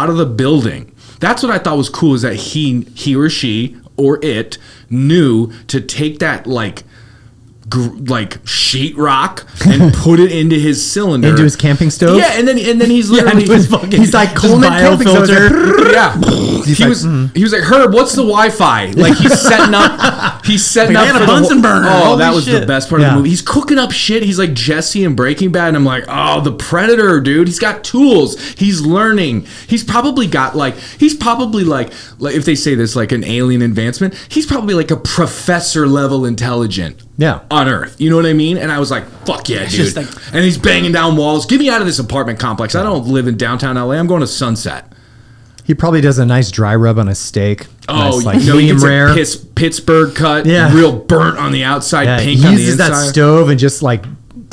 of the building. That's what I thought was cool, is that he or she or it knew to take that like sheetrock and put it into his cylinder, into his camping stove. Yeah, and then he's literally he's like Coleman camping filter. Yeah, he was like, Herb, what's the Wi-Fi? Like he's setting up. He's setting up for Bunsen burner. Oh, that was the best part of the movie. He's cooking up shit. He's like Jesse in Breaking Bad, and I'm like, oh, the Predator, dude. He's got tools. He's learning. He's probably got like if they say this, like an alien advancement, he's probably like a professor level intelligent. Yeah. On Earth. You know what I mean? And I was like, fuck yeah, dude. And he's banging down walls. Get me out of this apartment complex. I don't live in downtown LA. I'm going to Sunset. He probably does a nice dry rub on a steak. Oh, nice, like medium rare. Pittsburgh cut. Yeah. Real burnt on the outside, pink on the inside. He uses that stove and just like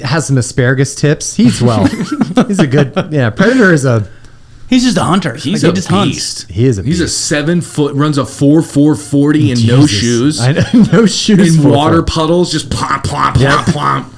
has some asparagus tips. He's a good, Predator is a... He's just a hunter. He's a beast. Hunts. He is a beast. He's a 7 foot, runs a 4.40 in no shoes. No shoes. In water puddles, just plomp, plomp, plomp, plomp.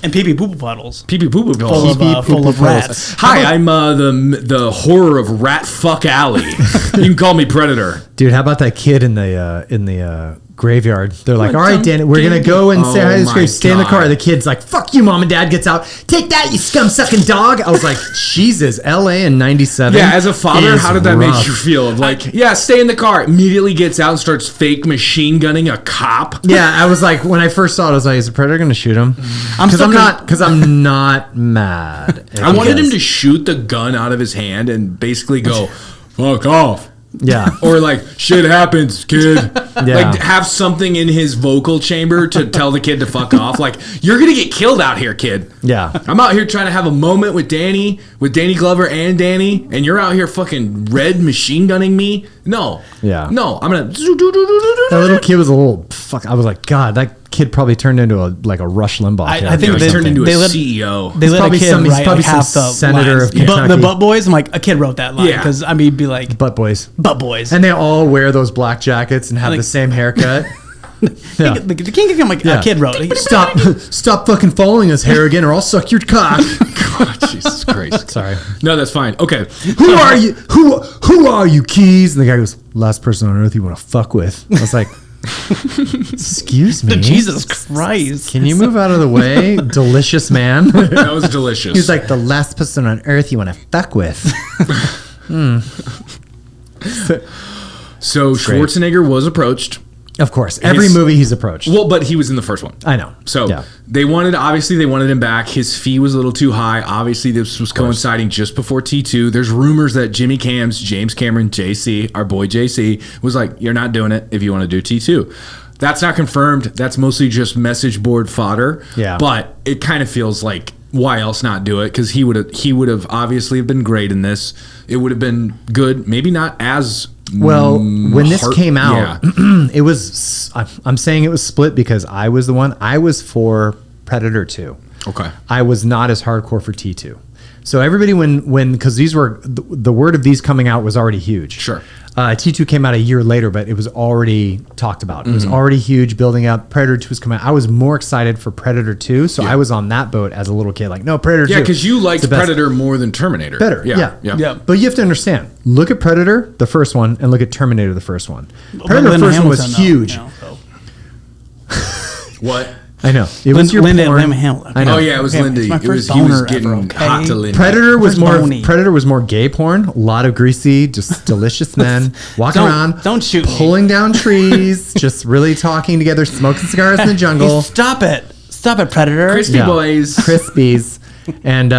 And pee-pee poo-poo puddles. Pee-pee poo-poo puddles. Full of rats. Hi, I'm the horror of Rat Fuck Alley. You can call me Predator. Dude, how about that kid in the graveyard. They're like, all Went right, some Danny, we're going to Danny. go and say hi to this Oh grave. my Stay in the car. God. The kid's like, fuck you, mom and dad. Gets out. Take that, you scum-sucking dog. I was like, Jesus, LA in 97. Yeah, as a father, is how did that rough. make you feel? Of like, yeah, stay in the car. Immediately gets out and starts fake machine gunning a cop. Yeah, I was like, when I first saw it, I was like, is the Predator going to shoot him? Because I'm not mad. I wanted him to shoot the gun out of his hand and basically go, fuck off. Yeah. Or like, shit happens, kid. Yeah. Like, have something in his vocal chamber to tell the kid to fuck off. Like, you're going to get killed out here, kid. Yeah. I'm out here trying to have a moment with Danny Glover and Danny, and you're out here fucking red machine gunning me? No. Yeah. No, I'm going to... That little kid was a little fuck. I was like, God, that kid probably turned into a Rush Limbaugh. I think He they turned into a they let- CEO. They let a probably kid some- he's write probably like half some the senator lines. of Kentucky. The Butt Boys, I'm like, a kid wrote that line Yeah. because I mean, he'd be like, Butt Boys. Butt Boys. And they all wear those black jackets and have Like- the same haircut. Yeah. the king of like a kid wrote it. Stop fucking following us, Harrigan, or I'll suck your cock. God, Jesus Christ. Sorry. No, that's fine. Okay. Who are you? Who are you, Keys? And the guy goes, last person on earth you want to fuck with. I was like, excuse me. Jesus Christ. Can you move out of the way, delicious man? That was delicious. He was like, the last person on earth you want to fuck with. So Schwarzenegger was approached. Of course. Every movie he's approached. Well, but he was in the first one. I know. So Yeah. they wanted him back. His fee was a little too high. Obviously, this was coinciding just before T2. There's rumors that James Cameron, JC, our boy JC, was like, you're not doing it if you want to do T2. That's not confirmed. That's mostly just message board fodder. Yeah. But it kind of feels like, why else not do it? Because he would have obviously been great in this. It would have been good. Maybe not as Well, when this came out, yeah. it was, I'm saying it was split because I was the one. I was for Predator 2. Okay. I was not as hardcore for T2. So everybody, because these were, the word of these coming out was already huge. Sure. T2 came out a year later, but it was already talked about. It was already huge, building up. Predator 2 was coming out. I was more excited for Predator 2, so Yeah. I was on that boat as a little kid. Like, no, Predator 2. Yeah, because you liked It's the best. Predator more than Terminator. Better, yeah. But you have to understand, look at Predator, the first one, and look at Terminator, the first one. Predator, the first one was huge. What? I know. It was your Linda porn. Hamilton. I know. Oh yeah, it was Okay, Lindy. it's my He was first boner getting ever, okay? hot to Lindy. Predator was First more. bony. Predator was more gay porn. A lot of greasy, just delicious men walking around, Don't shoot me. pulling down trees, just really talking together, smoking cigars in the jungle. Stop it, Predator. Crispy boys. Crispies. And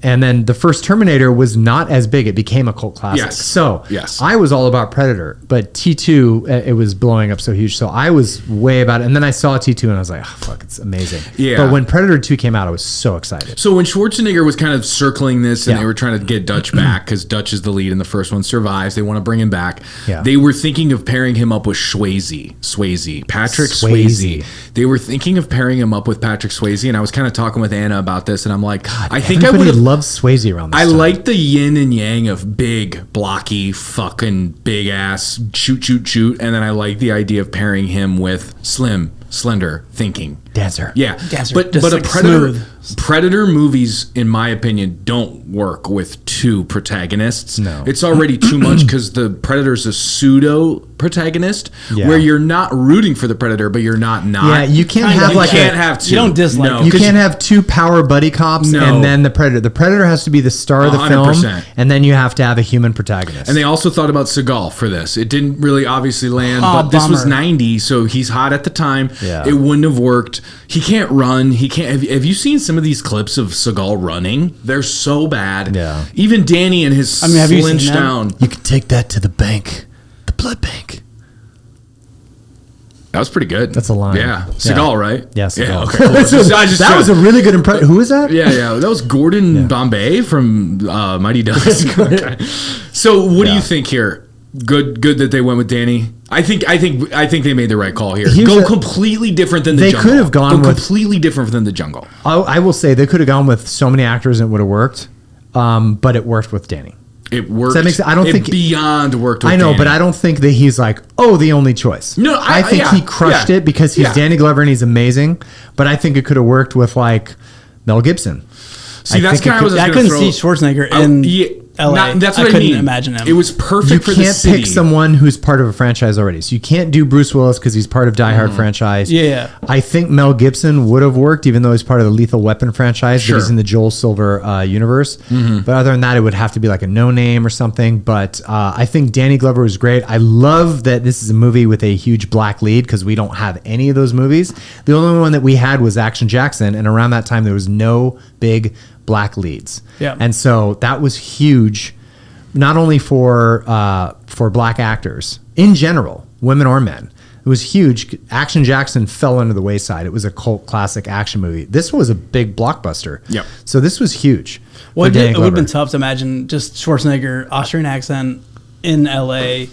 then the first Terminator was not as big. It became a cult classic. Yes. So Yes. I was all about Predator, but T2 it was blowing up so huge. So I was way about it. And then I saw T2 and I was like, oh, fuck, it's amazing. Yeah. But when Predator 2 came out, I was so excited. So when Schwarzenegger was kind of circling this and Yeah. they were trying to get Dutch back because Dutch is the lead in the first one, survives. They want to bring him back. Yeah. They were thinking of pairing him up with Patrick Swayze. They were thinking of pairing him up with Patrick Swayze, and I was kind of talking with Anna about this, and I'm like, I think I would Everybody have. loves Swayze around this I time. like the yin and yang of big, blocky, fucking big ass shoot, and then I like the idea of pairing him with slim, slender thinking. Dancer. Yeah, Dancer. but Just a like Predator smooth. Predator movies, in my opinion, don't work with two protagonists. No. It's already too much because the Predator's a pseudo protagonist Yeah. where you're not rooting for the Predator, but you're not. Yeah, you can't Kinda. have You like can't a, have two. You don't dislike No, it. you 'cause can't have two power buddy cops No. and then the Predator. The Predator has to be the star of the 100%. film, and then you have to have a human protagonist. And they also thought about Seagal for this. It didn't really obviously land, Oh, but this was bummer. 90, so he's hot at the time. Yeah. It wouldn't have worked. He can't run. He can't. Have you seen some of these clips of Seagal running? They're so bad. Yeah. Even Danny and his have you flinch seen them? down. You can take that to the bank, the blood bank. That was pretty good. That's a line. Yeah. Seagal, right? Yeah, Seagal. Yeah, okay, cool. That was a really good impression. Who is that? Yeah. That was Gordon Bombay from Mighty Ducks. Okay. So, what do you think here? Good that they went with Danny. I think they made the right call here. Here's Go a- completely different than the They Jungle. could have gone with- completely different than the Jungle. I will say they could have gone with so many actors and it would have worked, but it worked with Danny. It worked. Does that make sense? I don't think- beyond worked. With I know, Danny. but I don't think that he's like, the only choice. No, I think yeah, he crushed yeah, it because he's yeah. Danny Glover and he's amazing. But I think it could have worked with like Mel Gibson. See, that's think it kind of I couldn't see Schwarzenegger in LA. That's what I couldn't mean. imagine him. It was perfect for the can't city. pick someone who's part of a franchise already. So you can't do Bruce Willis because he's part of Die Hard franchise. Yeah. I think Mel Gibson would have worked, even though he's part of the Lethal Weapon franchise. Sure. But he's in the Joel Silver universe. But other than that, it would have to be like a no name or something. But I think Danny Glover was great. I love that this is a movie with a huge black lead because we don't have any of those movies. The only one that we had was Action Jackson, and around that time there was no big black leads. Yeah. And so that was huge. Not only for black actors in general, women or men. It was huge. Action Jackson fell under the wayside. It was a cult classic action movie. This was a big blockbuster. Yep. So this was huge. Well, for Danny it would have been Glover. tough to imagine just Schwarzenegger, Austrian accent in LA.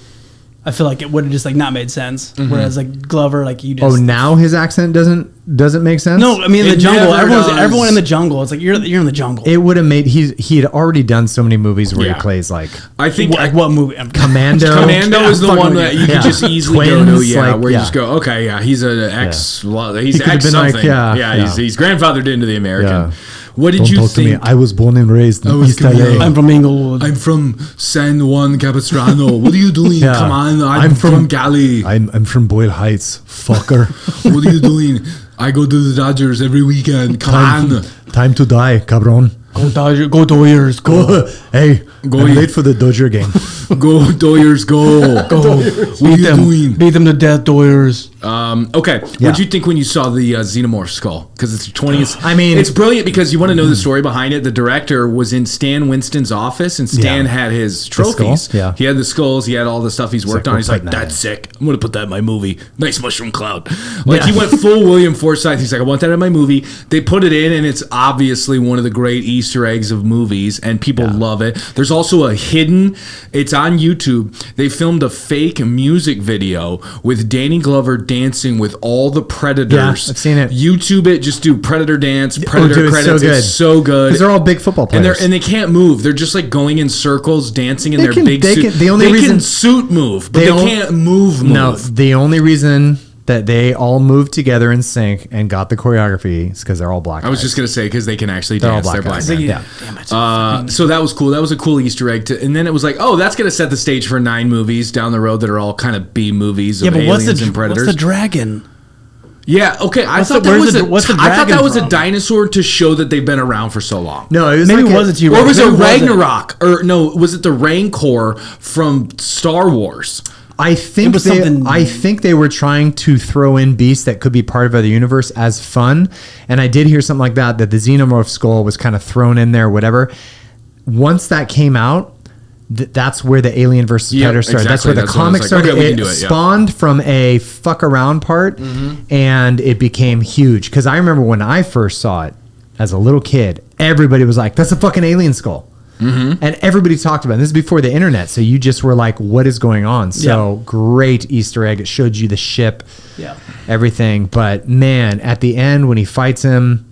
I feel like it would have just like not made sense. Whereas like Glover, like you just. Oh, now his accent doesn't make sense? No, I mean in the It jungle. never does. Everyone in the jungle. It's like you're in the jungle. It would have made he had already done so many movies where Yeah. he plays like I think like what movie? Commando. Commando is the fucking one with that you. you Yeah. could just easily go Twins, to, yeah, like, where you yeah. just go, okay, yeah, he's an ex, he's He could have ex been like, something. yeah. He's grandfathered into the American. Yeah. What did Don't you talk to me. think? I was born and raised in was East Camilo. LA. I'm from Inglewood. I'm from San Juan Capistrano. What are you doing? Yeah. Come on, I'm I'm from from- Cali. I'm from Boyle Heights, fucker. What are you doing? I go to the Dodgers every weekend. Come on. Time to die, cabron. Go Dodgers, go Dodgers, go. Hey, Go I'm you. late for the Dodger game. Go Doyers, go. Go. What are you doing? Beat them to death, Dodgers. Okay, Yeah. what did you think when you saw the Xenomorph skull? Because it's 20th. I mean- it's brilliant because you want to know the story behind it. The director was in Stan Winston's office, and Stan Yeah. had his skull? trophies. Yeah. He had the skulls. He had all the stuff he's worked like, on. we're He's like, putting that "That's in." sick. I'm gonna put that in my movie. Nice mushroom cloud." Like Yeah. he went full William Forsythe. He's like, "I want that in my movie." They put it in, and it's obviously one of the great Easter eggs of movies, and people love it. There's also a hidden. It's on YouTube. They filmed a fake music video with Danny Glover dancing with all the Predators. Yeah, I've seen it. YouTube it. Just do Predator dance, Predator dude, it's credits. so good. It's so good. Because they're all big football And players. they can't move. They're just like going in circles, dancing in They their can- big they suit. can- the only they reason- can suit move, but They they don't- can't move. No, the only reason that they all moved together in sync and got the choreography is because they're all black. I was guys. just gonna say because they can actually They're all dance. black They're black. guys. men. Yeah. Damn it. So that was cool. That was a cool Easter egg. And then it was like, oh, that's gonna set the stage for 9 movies down the road that are all kind of B movies of Yeah, but aliens and predators. what's the dragon? Yeah, okay. I What's thought the- that where's was the- what's the I thought that dragon was a from? dinosaur to show that they've been around for so long. No, it was Maybe like it was a T-Rex. Or was it Maybe wasn't. Ragnarok? Or no, was it the Rancor from Star Wars? I think was something- I think they were trying to throw in beasts that could be part of the universe as fun, and I did hear something like that the xenomorph skull was kind of thrown in there, whatever. Once that came out, that's where the Alien versus Yep, Predator started. That's exactly. where the That's when I was comic like, started. okay, we can It do it, yeah. spawned from a fuck around part, and it became huge. Because I remember when I first saw it as a little kid, everybody was like, "That's a fucking alien skull." And everybody talked about it. This is before the internet, so you just were like, "What is going on?" So great Easter egg. It showed you the ship, Yeah. everything. But man, at the end when he fights him,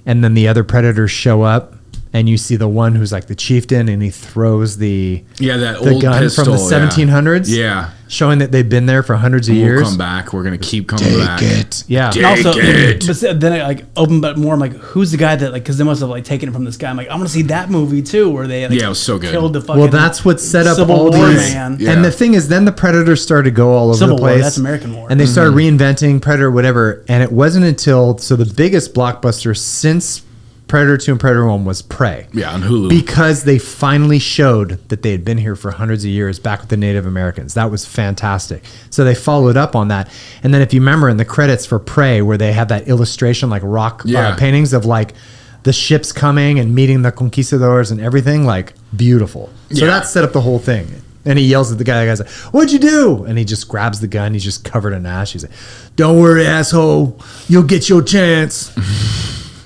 and then the other predators show up, and you see the one who's like the chieftain, and he throws the Yeah, that the old gun pistol from the yeah. 1700s, Yeah. showing that they've been there for hundreds of We'll years. come back. We're gonna keep coming back. Yeah. Take And also, it. but then I like opened up more. I'm like, who's the guy that like? Because they must have like taken it from this guy. I'm like, I want to see that movie too, where they like, Yeah, it was so good. killed the fucking. Well, that's what set up Civil all War these. man. Yeah. And the thing is, then the Predators started to go all over Civil the War, place. that's American War. And they started reinventing Predator, whatever. And it wasn't until the biggest blockbuster since Predator 2 and Predator 1 was Prey. Yeah, on Hulu. Because they finally showed that they had been here for hundreds of years back with the Native Americans. That was fantastic. So they followed up on that. And then if you remember in the credits for Prey, where they have that illustration, like rock Yeah. paintings of like the ships coming and meeting the conquistadors and everything, like beautiful. So Yeah. that set up the whole thing. And he yells at the guy. The guy's like, "What'd you do?" And he just grabs the gun. He's just covered in ash. He's like, "Don't worry, asshole. You'll get your chance."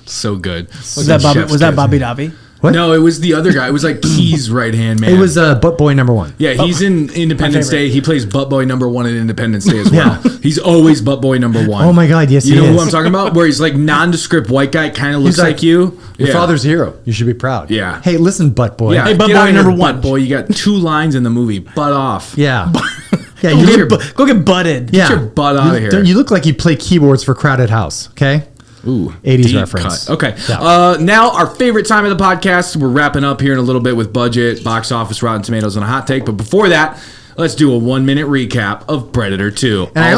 So good. was that Bobby Davi? What? No, it was the other guy. It was like Key's right hand man. It was Butt Boy number 1. Yeah, he's in Independence favorite. Day. He plays Butt Boy number 1 in Independence Day as well. Yeah. He's always Butt Boy number 1. Oh my God, yes, You he know is. who I'm talking about? Where he's like nondescript white guy, kind of looks He's like you. Your Yeah. father's a hero. You should be proud. Yeah. Hey, listen, Butt Boy. Yeah, Hey, Butt get Boy out of here, number 1. Butt Boy. You got 2 lines in the movie. Butt off. Yeah. Yeah. Go get butted. yeah. your butt outta here. You look like you play keyboards for Crowded House. Okay. Ooh, 80s deep reference. cut. Okay. Yeah. Now, our favorite time of the podcast. We're wrapping up here in a little bit with budget, box office, Rotten Tomatoes, and a hot take. But before that, let's do a 1-minute recap of Predator 2. And I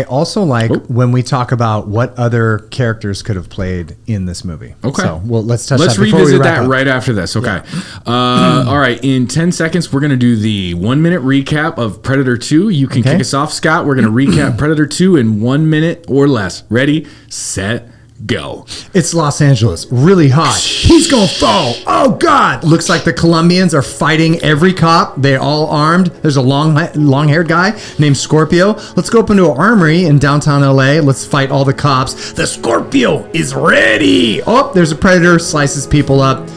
also like when we talk about what other characters could have played in this movie. Okay. So, well, let's touch Let's that before we revisit wrap that up. right after this. Okay. All right. In 10 seconds, we're going to do the 1-minute recap of Predator 2. You can kick us off, Scott. We're going to recap Predator 2 in 1 minute or less. Ready, set, go. It's Los Angeles, really hot. He's gonna fall. Oh God! Looks like the Colombians are fighting every cop. They're all armed. There's a long-haired guy named Scorpio. Let's go up into an armory in downtown LA. Let's fight all the cops. The Scorpio is ready. Oh, there's a predator. Slices people up.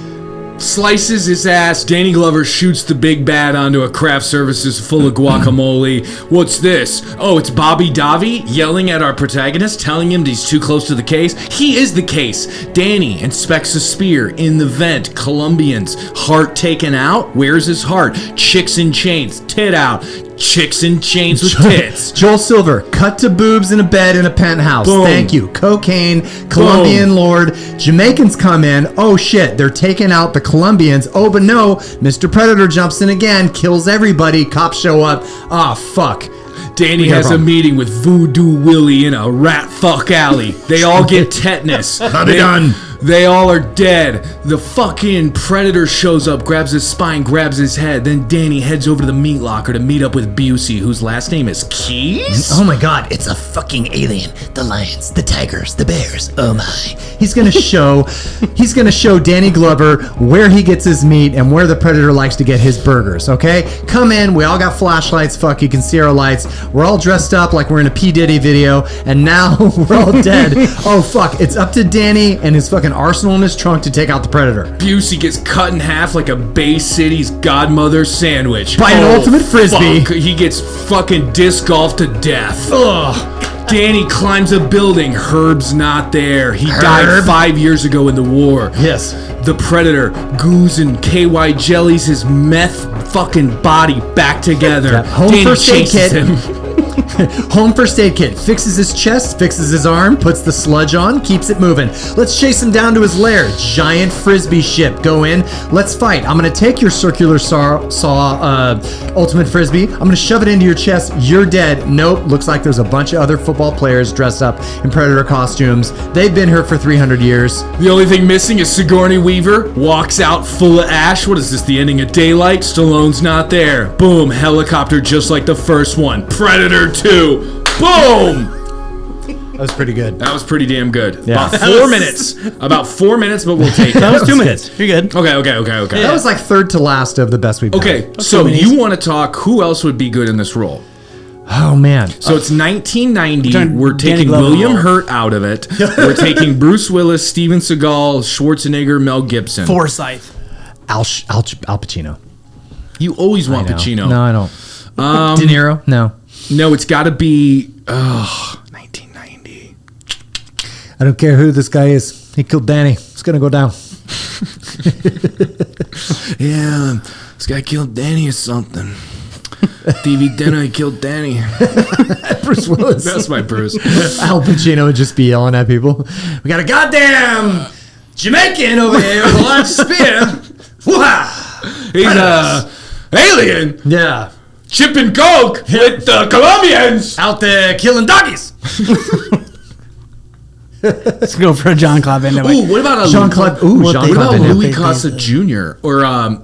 Slices his ass. Danny Glover shoots the big bad onto a craft services full of guacamole. What's this? Oh, it's Bobby Davi yelling at our protagonist, telling him he's too close to the case. He is the case. Danny inspects a spear in the vent. Colombians. Heart taken out. Where's his heart? Chicks in chains. Tit out. Chicks in chains with tits. Joel Silver, cut to boobs in a bed in a penthouse. Boom. Thank you. Cocaine, Colombian lord. Jamaicans come in. Oh shit, they're taking out the Colombians. Oh, but no, Mr. Predator jumps in again, kills everybody. Cops show up. Ah, fuck. Danny has a meeting with Voodoo Willie in a rat fuck alley. They all get tetanus. They all are dead. The fucking Predator shows up, grabs his spine, grabs his head. Then Danny heads over to the meat locker to meet up with Busey, whose last name is Keys? Oh my god, it's a fucking alien. The lions, the tigers, the bears. Oh my. He's gonna show Danny Glover where he gets his meat and where the Predator likes to get his burgers, okay? Come in, we all got flashlights, fuck, you can see our lights. We're all dressed up like we're in a P. Diddy video, and now we're all dead. Oh fuck, it's up to Danny and his fucking arsenal in his trunk to take out the Predator. Busey gets cut in half like a Bay City's Godmother sandwich. By an ultimate frisbee. Fuck. He gets fucking disc golf to death. Ugh. Danny climbs a building. Herb's not there. He died 5 years ago in the war. Yes. The Predator goos and KY jellies his meth fucking body back together. Yep. Home Danny first aid chases kit. him. Home first aid kit. Fixes his chest, fixes his arm, puts the sludge on, keeps it moving. Let's chase him down to his lair. Giant frisbee ship. Go in. Let's fight. I'm going to take your circular saw ultimate frisbee. I'm going to shove it into your chest. You're dead. Nope. Looks like there's a bunch of other football players dressed up in Predator costumes. They've been here for 300 years. The only thing missing is Sigourney Weaver walks out full of ash. What is this, the ending of Daylight? Stallone's not there. Boom, helicopter just like the first one. Predator 2. Boom! That was pretty good. That was pretty damn good. Yeah. About 4 minutes. About 4 minutes, but we'll take it. That was 2 minutes. You're good. Okay. That was like third to last of the best we've done. Okay, so you want to talk who else would be good in this role? Oh, man. So it's 1990. Turn We're Danny taking Glover William role. Hurt out of it. We're taking Bruce Willis, Steven Seagal, Schwarzenegger, Mel Gibson. Forsyth. Al Pacino. You always want Pacino. No, I don't. De Niro? No. No, it's got to be 1990. I don't care who this guy is. He killed Danny. It's going to go down. Yeah, this guy killed Danny or something. TV dinner, he killed Danny. Bruce Willis. That's my Bruce. Al Pacino would just be yelling at people. We got a goddamn Jamaican over here with a large spear. Wah! He's alien. Yeah. Chipping coke with the Colombians. Out there killing doggies. Let's go for a John Claude Van Damme. Ooh, what about Jean-Claude. Ooh, What What Jean-Claude about Van Damme. Louis Costa Jr. or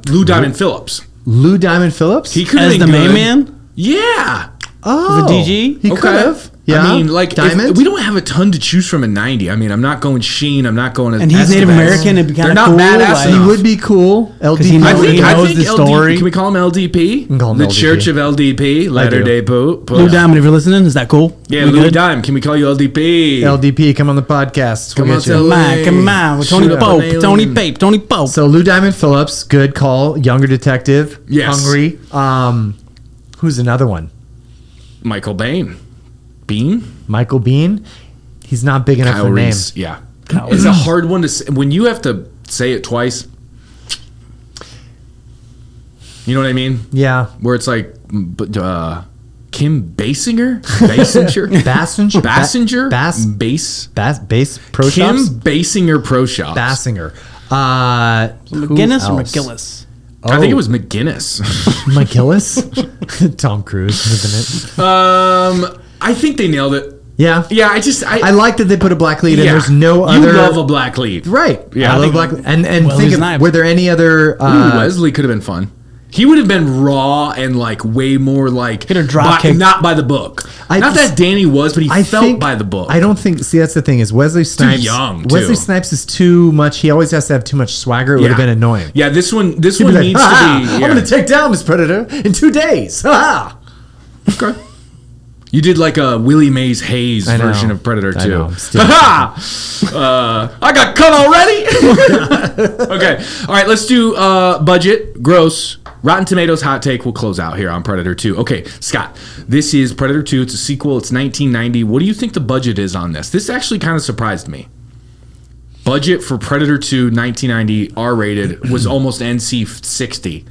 Lou Diamond Phillips? Lou Diamond Phillips? He could As have the been main good. man? Yeah. Oh. The DG? He could have. Yeah. I mean, like, Diamond? we don't have a ton to choose from in 90. I mean, I'm not going Sheen. I'm not going. And he's Native Estevez. American. It'd be They're kind not of cool. badass like- He enough. would be cool. LDP. he knows- I think the story. Can we call him LDP? can call him the LDP. Church of LDP, Latter Day Poop. Lou Diamond, if you're listening, is that cool? Yeah, We Lou good? Dime. Can we call you LDP? LDP, come on the podcast. Come We'll on, get you. tell- Come on. With Tony Shoot up an Pope. alien. Tony Pape. Tony Pope. So Lou Diamond Phillips, good call. Younger detective. Yes. Hungry. Who's another one? Michael Bain. Bean? Michael Bean. He's not big enough Kyle for a name. Reese. Yeah. It's a hard one to say. When you have to say it twice, you know what I mean? Yeah. Where it's like, Kim Basinger? Basinger? Bass Pro Kim Shops? Basinger Pro Shops. Bassinger. McGinnis or McGillis? I think it was McGinnis. McGillis? Tom Cruise, isn't it? I think they nailed it. Yeah. Yeah, I like that they put a black lead and there's no other. You love a black lead. Right. Yeah. I love black lead. And Wesley think of, Snipes. were there any other. Wesley could have been fun. He would have been raw and like way more like Could have drop kicked. not by the book. Not that Danny was, but he felt by the book. I don't think. See, that's the thing is Wesley Snipes. young, too. Wesley Snipes is too much. He always has to have too much swagger. It would have been annoying. Yeah, this one He'd needs be like, to be. I'm going to take down this predator in 2 days. Ha! Okay. You did like a Willie Mays Hayes I know. version of Predator 2. I know. I'm still- Ha! I got cut already. Okay. All right. Let's do budget, gross, Rotten Tomatoes hot take. We'll close out here on Predator 2. Okay, Scott. This is Predator 2. It's a sequel. It's 1990. What do you think the budget is on this? This actually kind of surprised me. Budget for Predator 2, 1990, R-rated, was almost NC-60.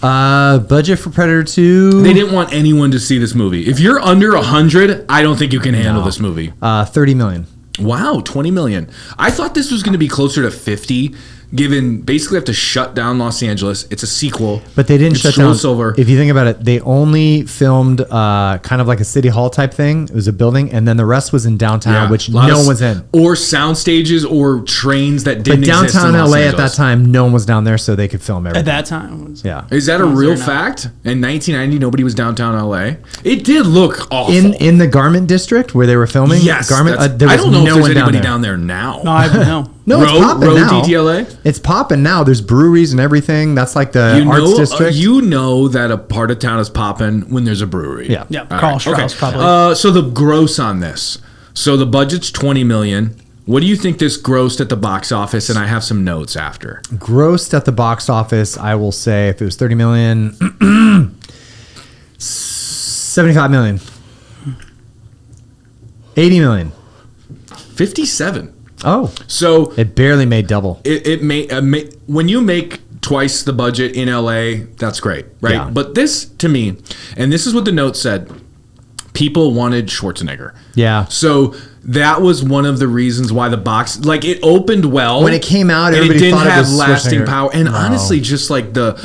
Budget for Predator 2. They didn't want anyone to see this movie. If you're under 100, I don't think you can handle this movie. 30 million. Wow, 20 million. I thought this was going to be closer to 50, given basically have to shut down Los Angeles. It's a sequel. But they didn't It's shut Joel down. Silver. If you think about it, they only filmed kind of like a city hall type thing. It was a building, and then the rest was in downtown, which lot no of one was in. Or sound stages or trains that didn't But exist downtown in Los LA at Angeles. that time, no one was down there, so they could film everything. At that time. It was- Yeah. Is that a Was real there not? fact? In 1990, nobody was downtown LA? It did look awful. In the garment district where they were filming, yes. garment. That's- There was I don't know no if there's one anybody down down there now. No, I know. No, it's popping now. DTLA? It's popping now. There's breweries and everything. That's like the arts district. You know that a part of town is popping when there's a brewery. Yeah. Yeah, All Carl right, Strauss okay. probably. So the gross on this. So the budget's 20 million. What do you think this grossed at the box office? And I have some notes after. Grossed at the box office, I will say, if it was 30 million, 75 million, 80 million. 57. Oh, So it barely made double. it may when you make twice the budget in LA, that's great, right? Yeah. But this to me, and this is what the note said, people wanted Schwarzenegger. Yeah. So that was one of the reasons why the box, like, it opened well When it came out, and it everybody didn't thought it have was lasting Schwarzenegger. power. And No. honestly, just like the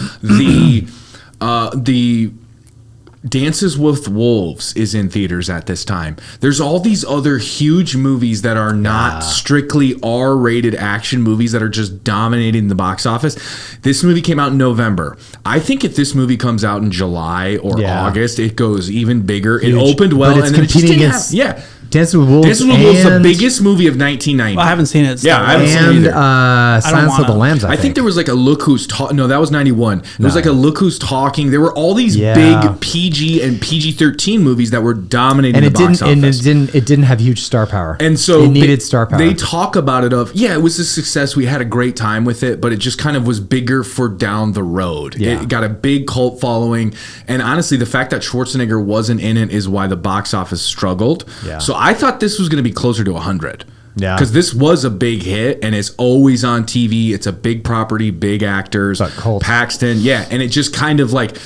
Dances with Wolves is in theaters at this time. There's all these other huge movies that are not strictly R-rated action movies that are just dominating the box office. This movie came out in November. I think if this movie comes out in July or Yeah. August, it goes even bigger. Huge. It opened well, But it's and then it just competing didn't against have, Dancing with Wolves. Dances with Wolves is the and- biggest movie of 1990. I haven't seen it. Yeah, I haven't seen it And either. Silence of the wanna. Lambs, I think there was like a Look Who's Talking. No, that was 91. There was like a Look Who's Talking. There were all these Yeah. big PG and PG-13 movies that were dominating and the it box didn't, office. it didn't have huge star power. And so it needed star power. They talk about it of, yeah, it was a success. We had a great time with it, but it just kind of was bigger for down the road. Yeah. It got a big cult following. And honestly, the fact that Schwarzenegger wasn't in it is why the box office struggled. Yeah. So I thought this was going to be closer to 100. Yeah. Because this was a big hit and it's always on TV. It's a big property, big actors. It's a cult. Paxton. Yeah. And it just kind of like,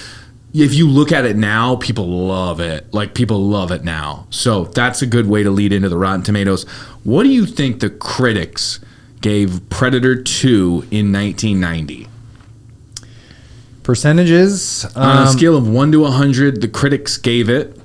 if you look at it now, people love it. Like, people love it now. So that's a good way to lead into the Rotten Tomatoes. What do you think the critics gave Predator 2 in 1990? Percentages. On a scale of 1 to 100, the critics gave it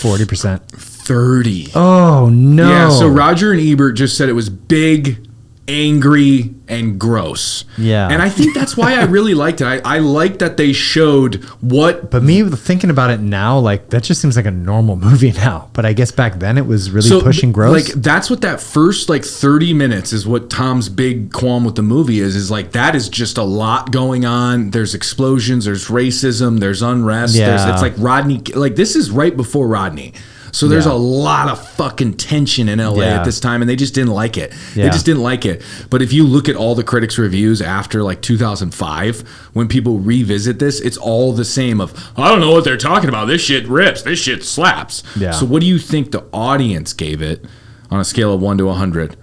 40%. 30. Oh, no. Yeah, so Roger and Ebert just said it was big, angry, and gross. Yeah. And I think that's why I really liked it. I liked that they showed what... But me thinking about it now, like, that just seems like a normal movie now. But I guess back then it was really pushing gross. Like, that's what that first, like, 30 minutes is what Tom's big qualm with the movie is like, that is just a lot going on. There's explosions, there's racism, there's unrest. Yeah. It's like Rodney... Like, this is right before Rodney. So there's Yeah. a lot of fucking tension in LA Yeah. at this time, and they just didn't like it. They Yeah. just didn't like it. But if you look at all the critics' reviews after like 2005, when people revisit this, it's all the same of, I don't know what they're talking about. This shit rips. This shit slaps. Yeah. So what do you think the audience gave it on a scale of 1 to 100?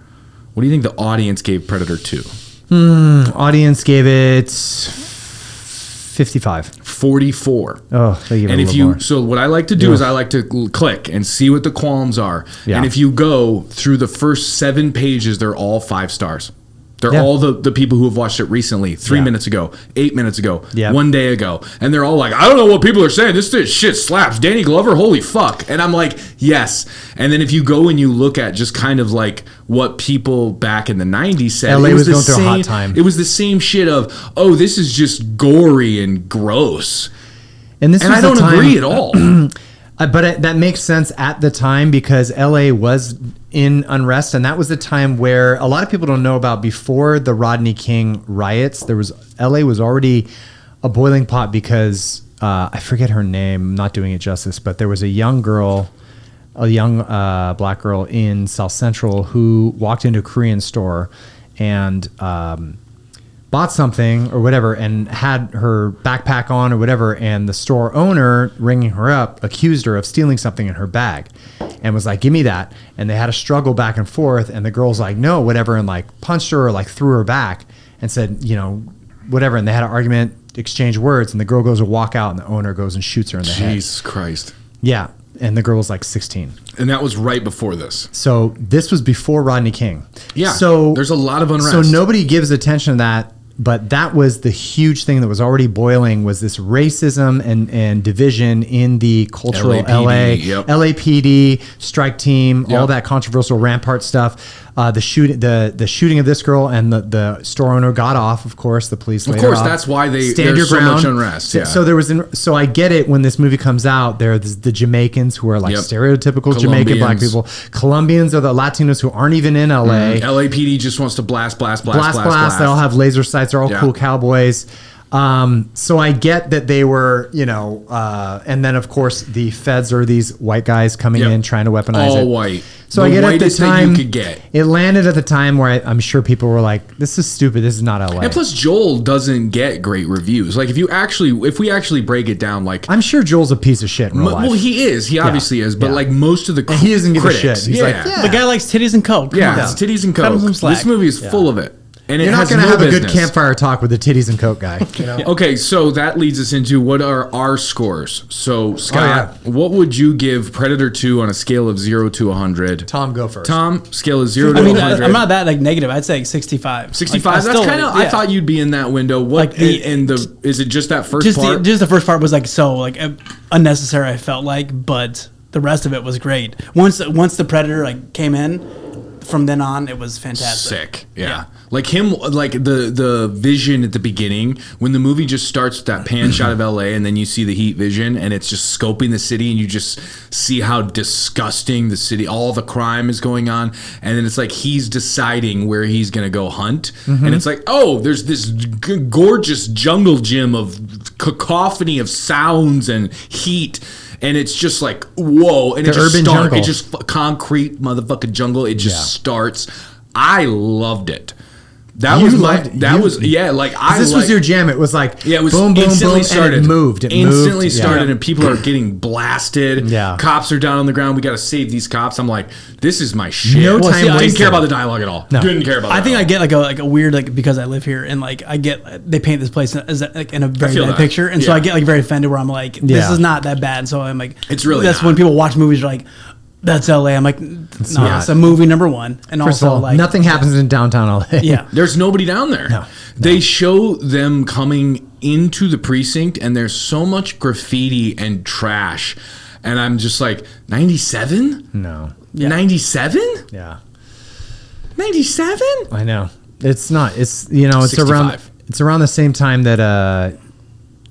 What do you think the audience gave Predator 2? Audience gave it 55. 44. Oh, they give it And a if little you, more. so what I like to do is I like to click and see what the qualms are. Yeah. And if you go through the first 7 pages, they're all 5 stars. They're Yeah. all the people who have watched it recently, 3 Yeah. minutes ago, 8 minutes ago, Yeah. 1 day ago. And they're all like, I don't know what people are saying. This shit slaps. Danny Glover, holy fuck. And I'm like, yes. And then if you go and you look at just kind of like what people back in the 90s said. LA was the going through a same, hot time. It was the same shit of, oh, this is just gory and gross. And this And was I the don't time- agree at all. But that makes sense at the time because LA was in unrest, and that was the time where a lot of people don't know about. Before the Rodney King riots, LA was already a boiling pot because I forget her name. I'm not doing it justice, but there was a young black girl in South Central who walked into a Korean store and bought something or whatever and had her backpack on or whatever, and the store owner, ringing her up, accused her of stealing something in her bag and was like, give me that. And they had a struggle back and forth, and the girl's like, no, whatever, and like punched her or like threw her back and said, you know, whatever. And they had an argument, exchanged words, and the girl goes to walk out and the owner goes and shoots her in the head. Jesus Christ. Yeah. And the girl was like 16. And that was right before this. So this was before Rodney King. Yeah. So there's a lot of unrest. So nobody gives attention to that, but that was the huge thing that was already boiling, was this racism and division in the cultural LAPD, yep. LAPD strike team, all Yep. that controversial Rampart stuff. The shooting of this girl, and the store owner got off. Of course, the police. Of later course, off. that's why Stand there's your so ground. much unrest. Yeah. So there was. So I get it when this movie comes out. There are the Jamaicans who are like Yep. stereotypical Jamaican black Colombians. people. Colombians are the Latinos who aren't even in LA. LAPD just wants to blast. Blast. They all have laser sights. They're all Yeah. cool cowboys. So I get that they were, you know, and then of course the feds are these white guys coming Yep. in trying to weaponize it. All white. So The I get at the whitest that time you could get. it landed at the time where I'm sure people were like, "This is stupid. This is not LA." And plus, Joel doesn't get great reviews. Like if we actually break it down, like I'm sure Joel's a piece of shit in real life. well, he is. He obviously is. But Yeah. like most of the he doesn't give a critics, shit. He's like, yeah. The guy likes titties and coke. Come on. it's titties and Cut him coke. some slack. This movie is full of it, and You're it not has going to no have a good business. campfire talk with the titties and coke guy. You know? Okay, so that leads us into what are our scores. So Scott, yeah. what would you give Predator 2 on a scale of 0 to 100? Tom, go first. Tom, scale of 0 to I mean, 100. I'm not that like negative. I'd say like 65. 65. Like, I That's still, kind of. like, I yeah. thought you'd be in that window. What? Like the- and is it just that first just part? the first part was like so like unnecessary. I felt like, but the rest of it was great. Once the Predator like came in, from then on it was fantastic. Sick. Yeah. Like him, like the vision at the beginning when the movie just starts with that pan shot of LA and then you see the heat vision and it's just scoping the city and you just see how disgusting the city, all the crime is going on. And then it's like he's deciding where he's going to go hunt. And it's like, oh, there's this gorgeous jungle gym of cacophony of sounds and heat. And it's just like, whoa. And The it just urban starts. jungle. It just concrete motherfucking jungle. It just starts. I loved it. That You was loved it. that You- was yeah. Like I This like, was your jam. It was like yeah. It was boom, boom, instantly boom, started. and it moved. It instantly moved. started, Yeah. and people are getting blasted. Yeah. Cops are down on the ground. We got to save these cops. I'm like, this is my shit. No Well, time see, I I didn't wasted. care about the dialogue at all. No. Didn't care about. I the think I dialogue. get like a weird like because I live here and like I get they paint this place as like in a very feel bad that. picture and so Yeah. I get like very offended where I'm like this Yeah. is not that bad so I'm like It's really that's not. when people watch movies are like that's LA I'm like no not. it's a movie number one and First also of all, like nothing happens in downtown LA. yeah There's nobody down there. No. They show them coming into the precinct, and there's so much graffiti and trash, and I'm just like, 97? No. 97? Yeah. 97? I know. It's not. It's it's 65. around the same time that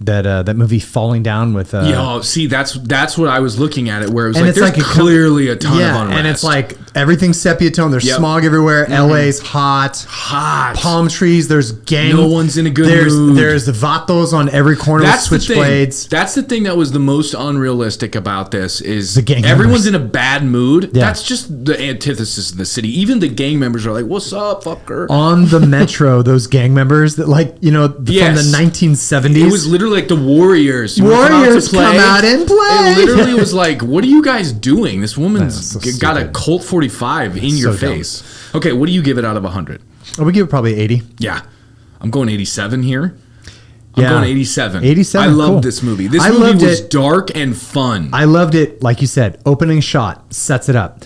that movie Falling Down with Yo, see, that's what I was looking at it, where it was and like, it's there's like clearly a ton of yeah, unrest. and it's like everything's sepia tone. There's Yep. smog everywhere. LA's hot. hot. Palm trees. There's gang. No one's in a good there's, mood. There's the vatos on every corner That's with the thing. switchblades. That's the thing that was the most unrealistic about this is The gang everyone's members. in a bad mood. Yeah. That's just the antithesis of the city. Even the gang members are like, "What's up, fucker?" On the metro, those gang members that from Yes. the 1970s. It was literally like the Warriors. You wanna Warriors come out and play. It literally was like, what are you guys doing? This woman's That's so got a stupid. Colt 45 in your so dumb. face. Okay, what do you give it out of 100? Oh, we give it probably 80. Yeah, I'm going 87 here. I'm going 87. 87. I loved cool. this movie. This I movie loved was it. dark and fun. I loved it. Like you said, opening shot sets it up.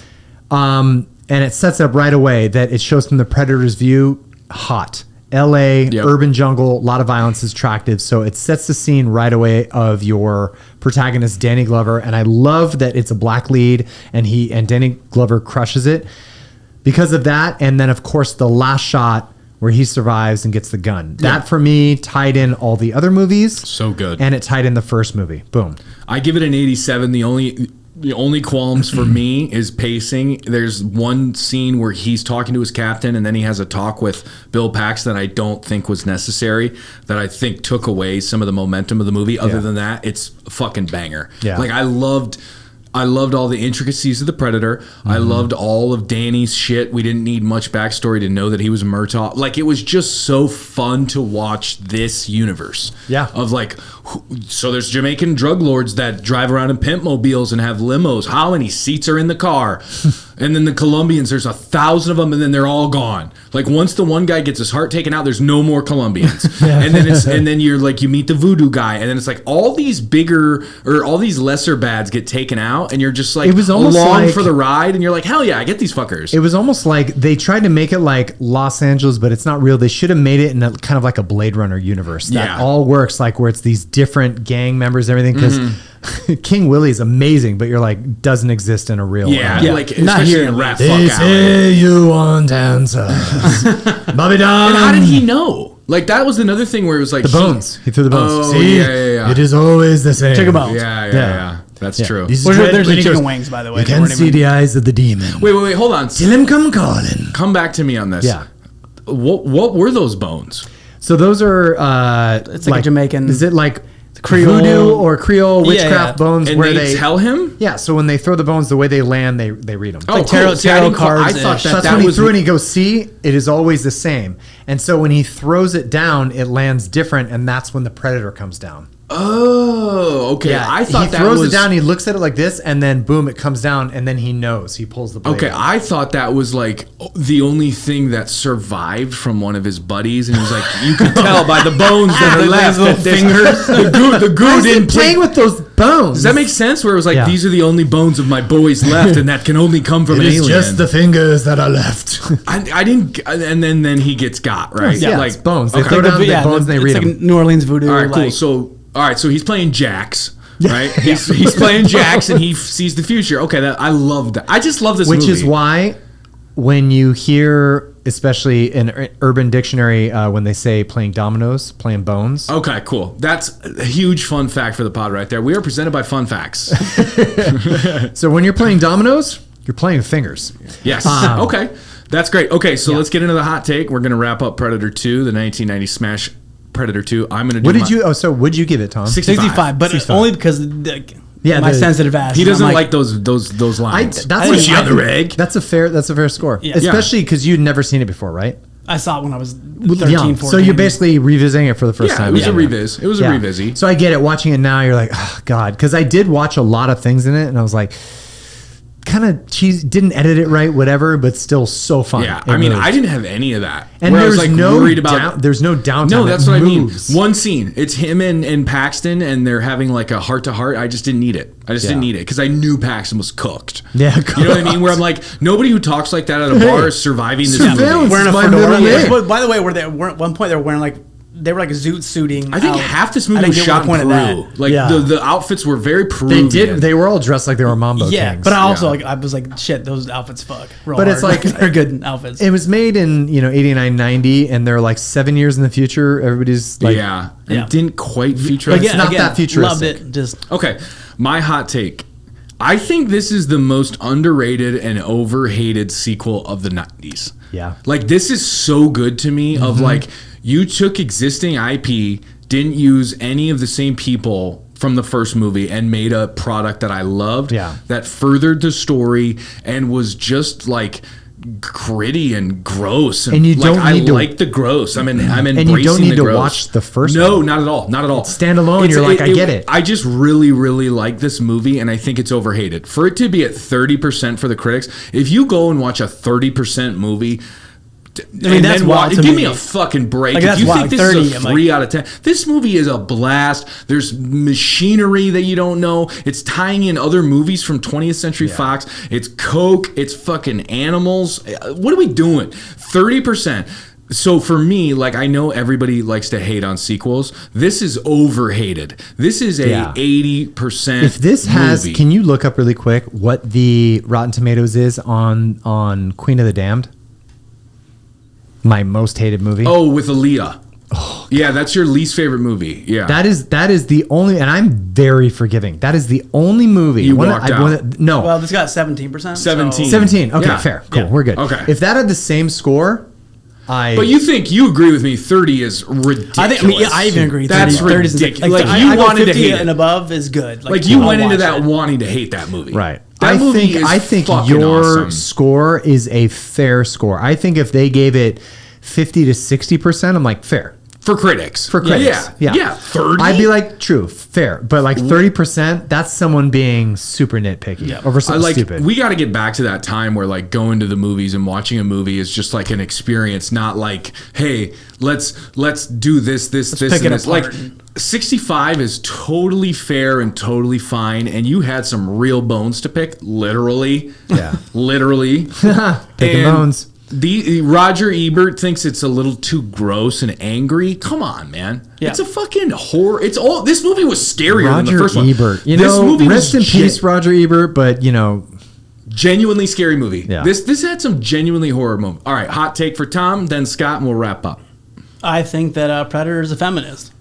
And it sets up right away that it shows from the predator's view, hot. LA, urban jungle, a lot of violence is attractive. So it sets the scene right away of your protagonist, Danny Glover. And I love that it's a black lead and Danny Glover crushes it because of that. And then, of course, the last shot where he survives and gets the gun. That, for me, tied in all the other movies. So good. And it tied in the first movie. Boom. I give it an 87. The only qualms for me is pacing. There's one scene where he's talking to his captain and then he has a talk with Bill Paxton that I don't think was necessary, that I think took away some of the momentum of the movie. Other than that, it's a fucking banger. Yeah. Like I loved all the intricacies of the Predator. I loved all of Danny's shit. We didn't need much backstory to know that he was a Murtaugh. Like, it was just so fun to watch this universe. Yeah. Of like, so there's Jamaican drug lords that drive around in pimp mobiles and have limos. How many seats are in the car? And then the Colombians, there's 1,000 of them, and then they're all gone. Like, once the one guy gets his heart taken out, there's no more Colombians. And then you're like, you meet the voodoo guy, and then it's like all these lesser bads get taken out, and you're just like, It was almost along like- for the ride, and you're like, hell yeah, I get these fuckers. It was almost like they tried to make it like Los Angeles, but it's not real. They should have made it in a kind of like a Blade Runner universe that all works, like where it's these different gang members and everything. Because King Willie's amazing, but you're like, doesn't exist in a real like not especially here. in Rat They Fuck say Alley. you want answers. Bobby Don. And how did he know? Like, that was another thing where it was like The bones. He threw the bones. Oh, See, yeah. it is always the same. Check him out. Yeah. That's true. These There's dread the creatures. chicken wings, by the way. You They can weren't see even- the eyes of the demon. Wait, hold on. Till him come calling. Come back to me on this. Yeah. What were those bones? So those are It's like a Jamaican- Is it like Creole- voodoo or Creole witchcraft yeah. bones? And where they tell him? Yeah. So when they throw the bones, the way they land, they read them. Oh, like tarot- See, I tarot didn't call- I cards-ish. thought So that that's when he was threw it and he goes, see, it is always the same. And so when he throws it down, it lands different, and that's when the predator comes down. Oh, okay. I thought he that throws was it down, he looks at it like this, and then boom, it comes down, and then he knows. He pulls the blade Okay, out. I thought that was like the only thing that survived from one of his buddies, and he was like, you could tell by the bones that are left. little That this- fingers. The goo Why is he didn't playing take. with those bones. Does that make sense? Where it was like, Yeah. these are the only bones of my boys left, and that can only come from an alien. fingers that are left. I didn't, and then he gets got, right? Yeah, it's bones. They Okay. throw down the Yeah, bones, and they it's read like them. New Orleans voodoo. All right, cool. like- So he's playing jacks, right? He's playing jacks, and he sees the future. Okay, I love that. I just love this Which movie. is why when you hear, especially in Urban Dictionary, when they say playing dominoes, playing bones. Okay, cool. That's a huge fun fact for the pod right there. We are presented by Fun Facts. So when you're playing dominoes, you're playing with fingers. Yes. Okay. That's great. Okay, so let's get into the hot take. We're going to wrap up Predator 2, the 1990 smash Predator 2. I'm going to do What did you? Oh, so what'd you give it, Tom? 65, but 65. only because my sensitive ass. He doesn't I'm like those lines. That's Push the other egg. That's a fair score, Yeah. especially because you'd never seen it before, right? I saw it when I was 13, Young. 14. So you're basically revisiting it for the first Yeah, time. it was a revis. It was a revis. So I get it. Watching it now, you're like, oh, God, because I did watch a lot of things in it, and I was like, kind of cheese. Didn't edit it right, whatever, but still so fun. Yeah, It I mean, moved. I didn't have any of that. And Where I there's was, like, no worried about. there's no downtime. No, that's It what moves. I mean. One scene, it's him and Paxton, and they're having like a heart to heart. I just didn't need it. Didn't need it because I knew Paxton was cooked. Yeah, you know what I mean. Where I'm like, nobody who talks like that at a bar is surviving this surveillance. movie. wearing a my fedora. middle Yeah. name. But by the way, at one point they were wearing like zoot suiting. I think out. half this I movie didn't was get shot one in point of Peru. that. Like Yeah. the outfits were very They Peruvian. did. They were all dressed like they were Mambo Yeah, Kings. but I also Yeah. like I was like, shit, those outfits fuck. Real But it's hard. like- they're good outfits. It was made in 89, 90, and they're like 7 years in the future. Everybody's like, yeah, and Yeah. it didn't quite feature. But it's not that futuristic. Loved it. Just Okay, my hot take. I think this is the most underrated and overhated sequel of the 90s. Yeah. Like, this is so good to me of like, you took existing IP, didn't use any of the same people from the first movie and made a product that I loved, Yeah. that furthered the story and was just like gritty and gross, And you like, don't I need to- like the gross. I'm embracing And you don't need the to gross. watch the first No, one. not at all. Not at all. standalone, you're like, I get it. I just really, really like this movie, and I think it's overhated. For it to be at 30% for the critics, if you go and watch a 30% movie, mean, that's wild to Give me. me a fucking break. Like, if that's you wild. think Like, this is 30, a 3 out of 10, this movie is a blast. There's machinery that you don't know. It's tying in other movies from 20th Century Fox. It's coke. It's fucking animals. What are we doing? 30%. So for me, like, I know everybody likes to hate on sequels. This is overhated. This is a 80%. If this has, movie. can you look up really quick what the Rotten Tomatoes is on Queen of the Damned? My most hated movie. Oh, with Aaliyah. Oh, yeah, that's your least favorite movie. Yeah. That is the only, and I'm very forgiving. That is the only movie. You walked out. No. Well, this got 17%. 17. 17. Okay, Yeah. fair. Cool. Yeah. We're good. Okay. If that had the same score, But you agree with me, 30 is ridiculous. I even agree. That's 30 is ridiculous. Like, Like, you I go wanted to 50 hate it. and above is good. Like, you I'll went into watch that it. wanting to hate that movie. right. That movie is I think fucking your awesome. score is a fair score. I think if they gave it 50 to 60%, I'm like, fair. For critics. For critics. Yeah. 30? I'd be like, true, fair. But like 30%, that's someone being super nitpicky over something stupid. We got to get back to that time where, like, going to the movies and watching a movie is just like an experience, not like, hey, let's do this, pick and it this. Like, apart. 65 is totally fair and totally fine, and you had some real bones to pick, literally. Yeah. Literally. Picking And bones. The Roger Ebert thinks it's a little too gross and angry. Come on, man. Yeah. It's a fucking horror. This movie was scarier than the first one. Ebert. You This know, movie rest in was peace, Roger Ebert, but you know, genuinely scary movie. Yeah. This had some genuinely horror moments. All right, hot take for Tom, then Scott, and we'll wrap up. I think that Predator is a feminist.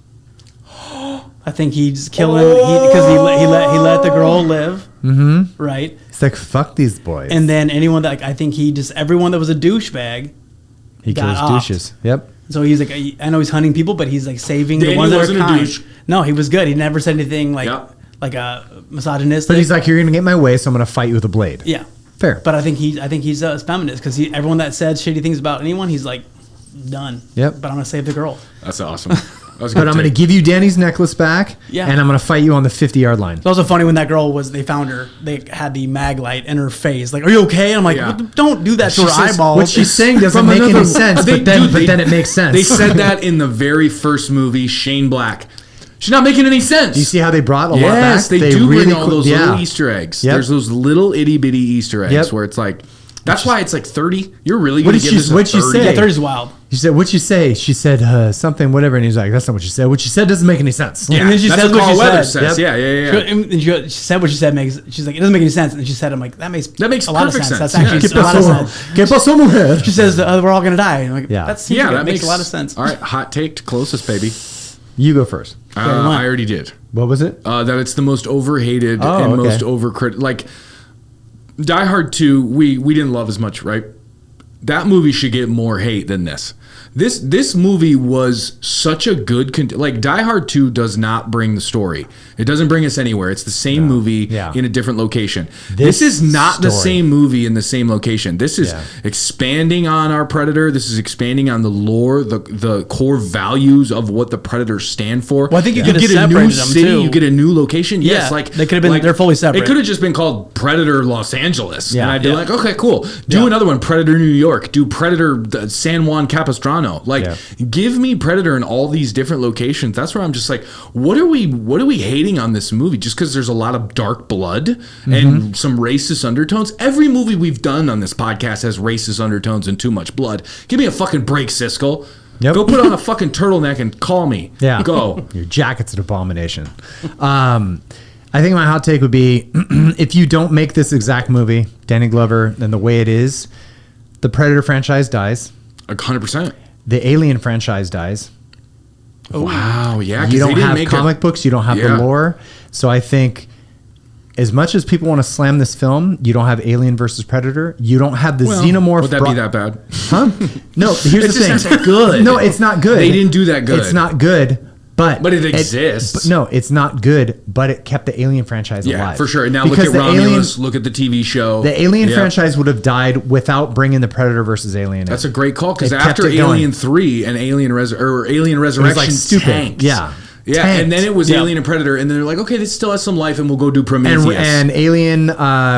I think he's killing because he let the girl live. Mm-hmm. Right. it's like, fuck these boys. And then anyone that I think everyone that was a douchebag. he got kills off. douches. Yep. So he's like, I know he's hunting people, but he's like saving the Danny ones that are wasn't a kind. douche. No, he was good. He never said anything like Yep. like a misogynistic. But he's like, you're gonna get my way, so I'm gonna fight you with a blade. yeah. Fair. But I think he's a feminist because everyone that said shitty things about anyone, he's like, done. Yep. But I'm gonna save the girl. That's awesome. That was a But good I'm going to take. give you Danny's necklace back, Yeah. and I'm going to fight you on the 50-yard line. It's also funny when that girl they found her, they had the mag light in her face. Like, are you okay? And I'm like, Yeah. don't do that to She her says, eyeball. What she's saying doesn't From make any another- sense, They- but then dude, it makes sense. They said that in the very first movie, Shane Black. She's not making any sense. You see how they brought a lot back? Yes, they do bring all cool- those little Easter eggs. Yep. There's those little itty bitty Easter eggs Yep. where it's like, that's why it's like 30. You're really What going to did give she- this a what'd she 30? say? yeah, 30's wild. She said, what'd you say? She said something, whatever. And he's like, that's not what she said. What she said doesn't make any sense. Yeah, And then she that's says what what Carl she Weathers said. says. Yep. Yeah. And she said what she said she's like, it doesn't make any sense. And she said, I'm like, that makes That makes a lot of perfect sense. sense. That's actually Yeah. a lot of sense. ¿Qué pasó, mujer? She says, we're all gonna die. I'm like, Yeah. that seems Yeah, like that it makes a lot of sense. All right, hot take to closest, baby. You go first. I already did. What was it? That it's the most overhated Oh, and okay. most overcrit. Like, Die Hard 2, we didn't love as much, right? That movie should get more hate than this. This movie was such a good like Die Hard 2 does not bring the story. It doesn't bring us anywhere. It's the same movie Yeah. in a different location. This This is not the story. same movie in the same location. This is Yeah. expanding on our Predator. This is expanding on the lore, the core values of what the Predators stand for. Well, I think you could have get a new separated them, city, too. you get a new location. Yes, Yeah, like they could have been- they're fully separate. It could have just been called Predator Los Angeles, Yeah. and I'd be Yeah. like, okay, cool. Do another one, Predator New York. Do Predator San Juan Capistrano. Like, give me Predator in all these different locations. That's where I'm just like, what are we hating on this movie? Just because there's a lot of dark blood and some racist undertones. Every movie we've done on this podcast has racist undertones and too much blood. Give me a fucking break, Siskel. Yep. Go put on a fucking turtleneck and call me. Yeah. Go. Your jacket's an abomination. I think my hot take would be if you don't make this exact movie, Danny Glover, and the way it is, the Predator franchise dies. 100%. The Alien franchise dies. Wow. Yeah. 'cause You they don't didn't have make comic books. You don't have Yeah. the lore. So I think as much as people want to slam this film, you don't have Alien versus Predator. You don't have the xenomorph. Would that be that bad? Huh? No, here's It's the just thing. not good. No, it's not good. They didn't do that good. It's not good, but But it exists. but no, it's not good, but it kept the Alien franchise Yeah, alive. for sure. Now Because look at the Romulus. Look at the TV show. The Alien Yeah. franchise would have died without bringing the Predator versus Alien in. That's a great call because It kept after it going. Alien 3 and Alien It Resurrection was like stupid. tanked. Yeah. Yeah, Tanked. and then it was Yeah. Alien and Predator, and then they're like, okay, this still has some life, and we'll go do Prometheus. And Alien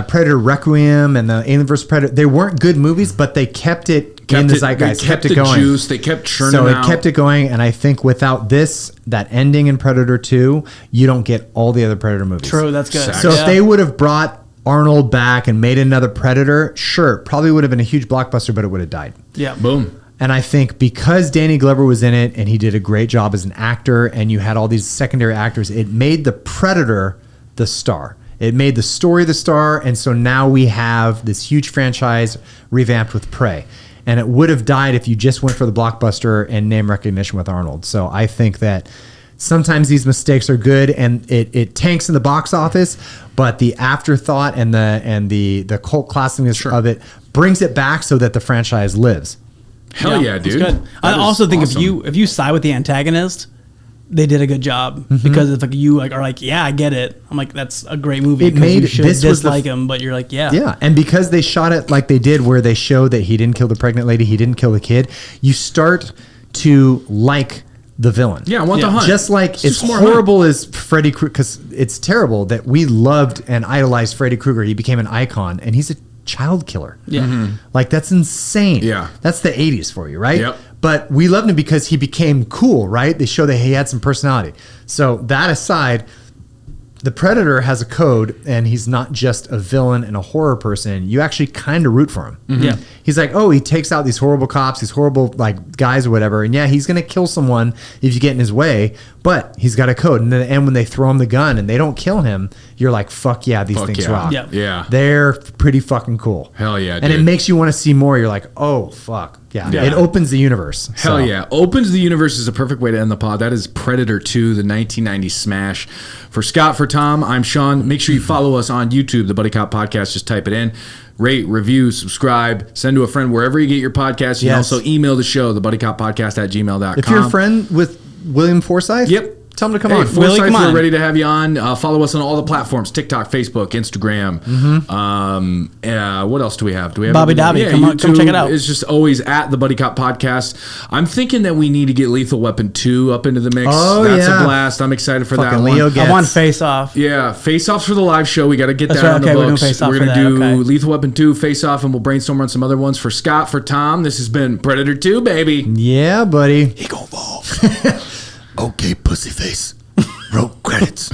Predator Requiem and the Alien vs Predator, they weren't good movies, but they kept it in the zeitgeist. They kept it the going. juice. They kept churning So out. it kept it going, and I think without that ending in Predator 2, you don't get all the other Predator movies. True, that's good. So if they would have brought Arnold back and made another Predator, sure, probably would have been a huge blockbuster, but it would have died. Yeah. Boom. And I think because Danny Glover was in it and he did a great job as an actor, and you had all these secondary actors, it made the Predator the star. It made the story the star, and so now we have this huge franchise revamped with Prey. And it would have died if you just went for the blockbuster and name recognition with Arnold. So I think that sometimes these mistakes are good, and it tanks in the box office, but the afterthought and the cult classicness of it brings it back so that the franchise lives. Hell yeah, dude. It's good. I also think awesome. if you side with the antagonist, they did a good job because it's like you are like, yeah, I get it. I'm like, that's a great movie. It made you should this was dislike him, but you're like, yeah. Yeah, and because they shot it like they did, where they show that he didn't kill the pregnant lady, he didn't kill the kid, you start to like the villain. Yeah, I want the hunt. Just like it's horrible as Freddy Krueger, because it's terrible that we loved and idolized Freddy Krueger. He became an icon, and he's a child killer. Yeah. Like, that's insane. Yeah. That's the 80s for you, right? Yep. But we loved him because he became cool, right? They show that he had some personality. So that aside, the Predator has a code, and he's not just a villain and a horror person. You actually kind of root for him. Yeah. He's like, oh, he takes out these horrible cops, these horrible like guys or whatever. And yeah, he's going to kill someone if you get in his way, but he's got a code. And then and when they throw him the gun and they don't kill him, you're like, fuck yeah, these things rock. Yeah. Yeah. They're pretty fucking cool. Hell yeah, And it dude. makes you want to see more. You're like, oh, fuck. Yeah. Yeah. It opens the universe. Hell So, yeah. Opens the Universe is a perfect way to end the pod. That is Predator 2, the 1990 smash. For Scott, for Tom, I'm Sean. Make sure you follow us on YouTube, the Buddy Cop Podcast. Just type it in. Rate, review, subscribe, send to a friend wherever you get your podcast. You can Yes. also email the show, thebuddycoppodcast@gmail.com. If you're a friend with William Forsythe, Yep. tell him to come Hey, on. Willie, Forsyth, come on. we're ready to have you on. Follow us on all the platforms: TikTok, Facebook, Instagram. What else do we have? Do we have Bobby Dobby. Come check it out. It's just always at the Buddy Cop Podcast. I'm thinking that we need to get Lethal Weapon 2 up into the mix. Oh, That's yeah. a blast. I'm excited for Fucking that Leo one. gets- I want Face Off. Yeah, Face Offs for the live show. We got to get That's that right. on Okay, the we're doing books. Face Off We're for gonna that. do Okay. Lethal Weapon 2, Face Off, and we'll brainstorm on some other ones. For Scott, for Tom, this has been Predator 2, baby. Yeah, buddy. He gon' fall. Okay, pussyface. Roll credits.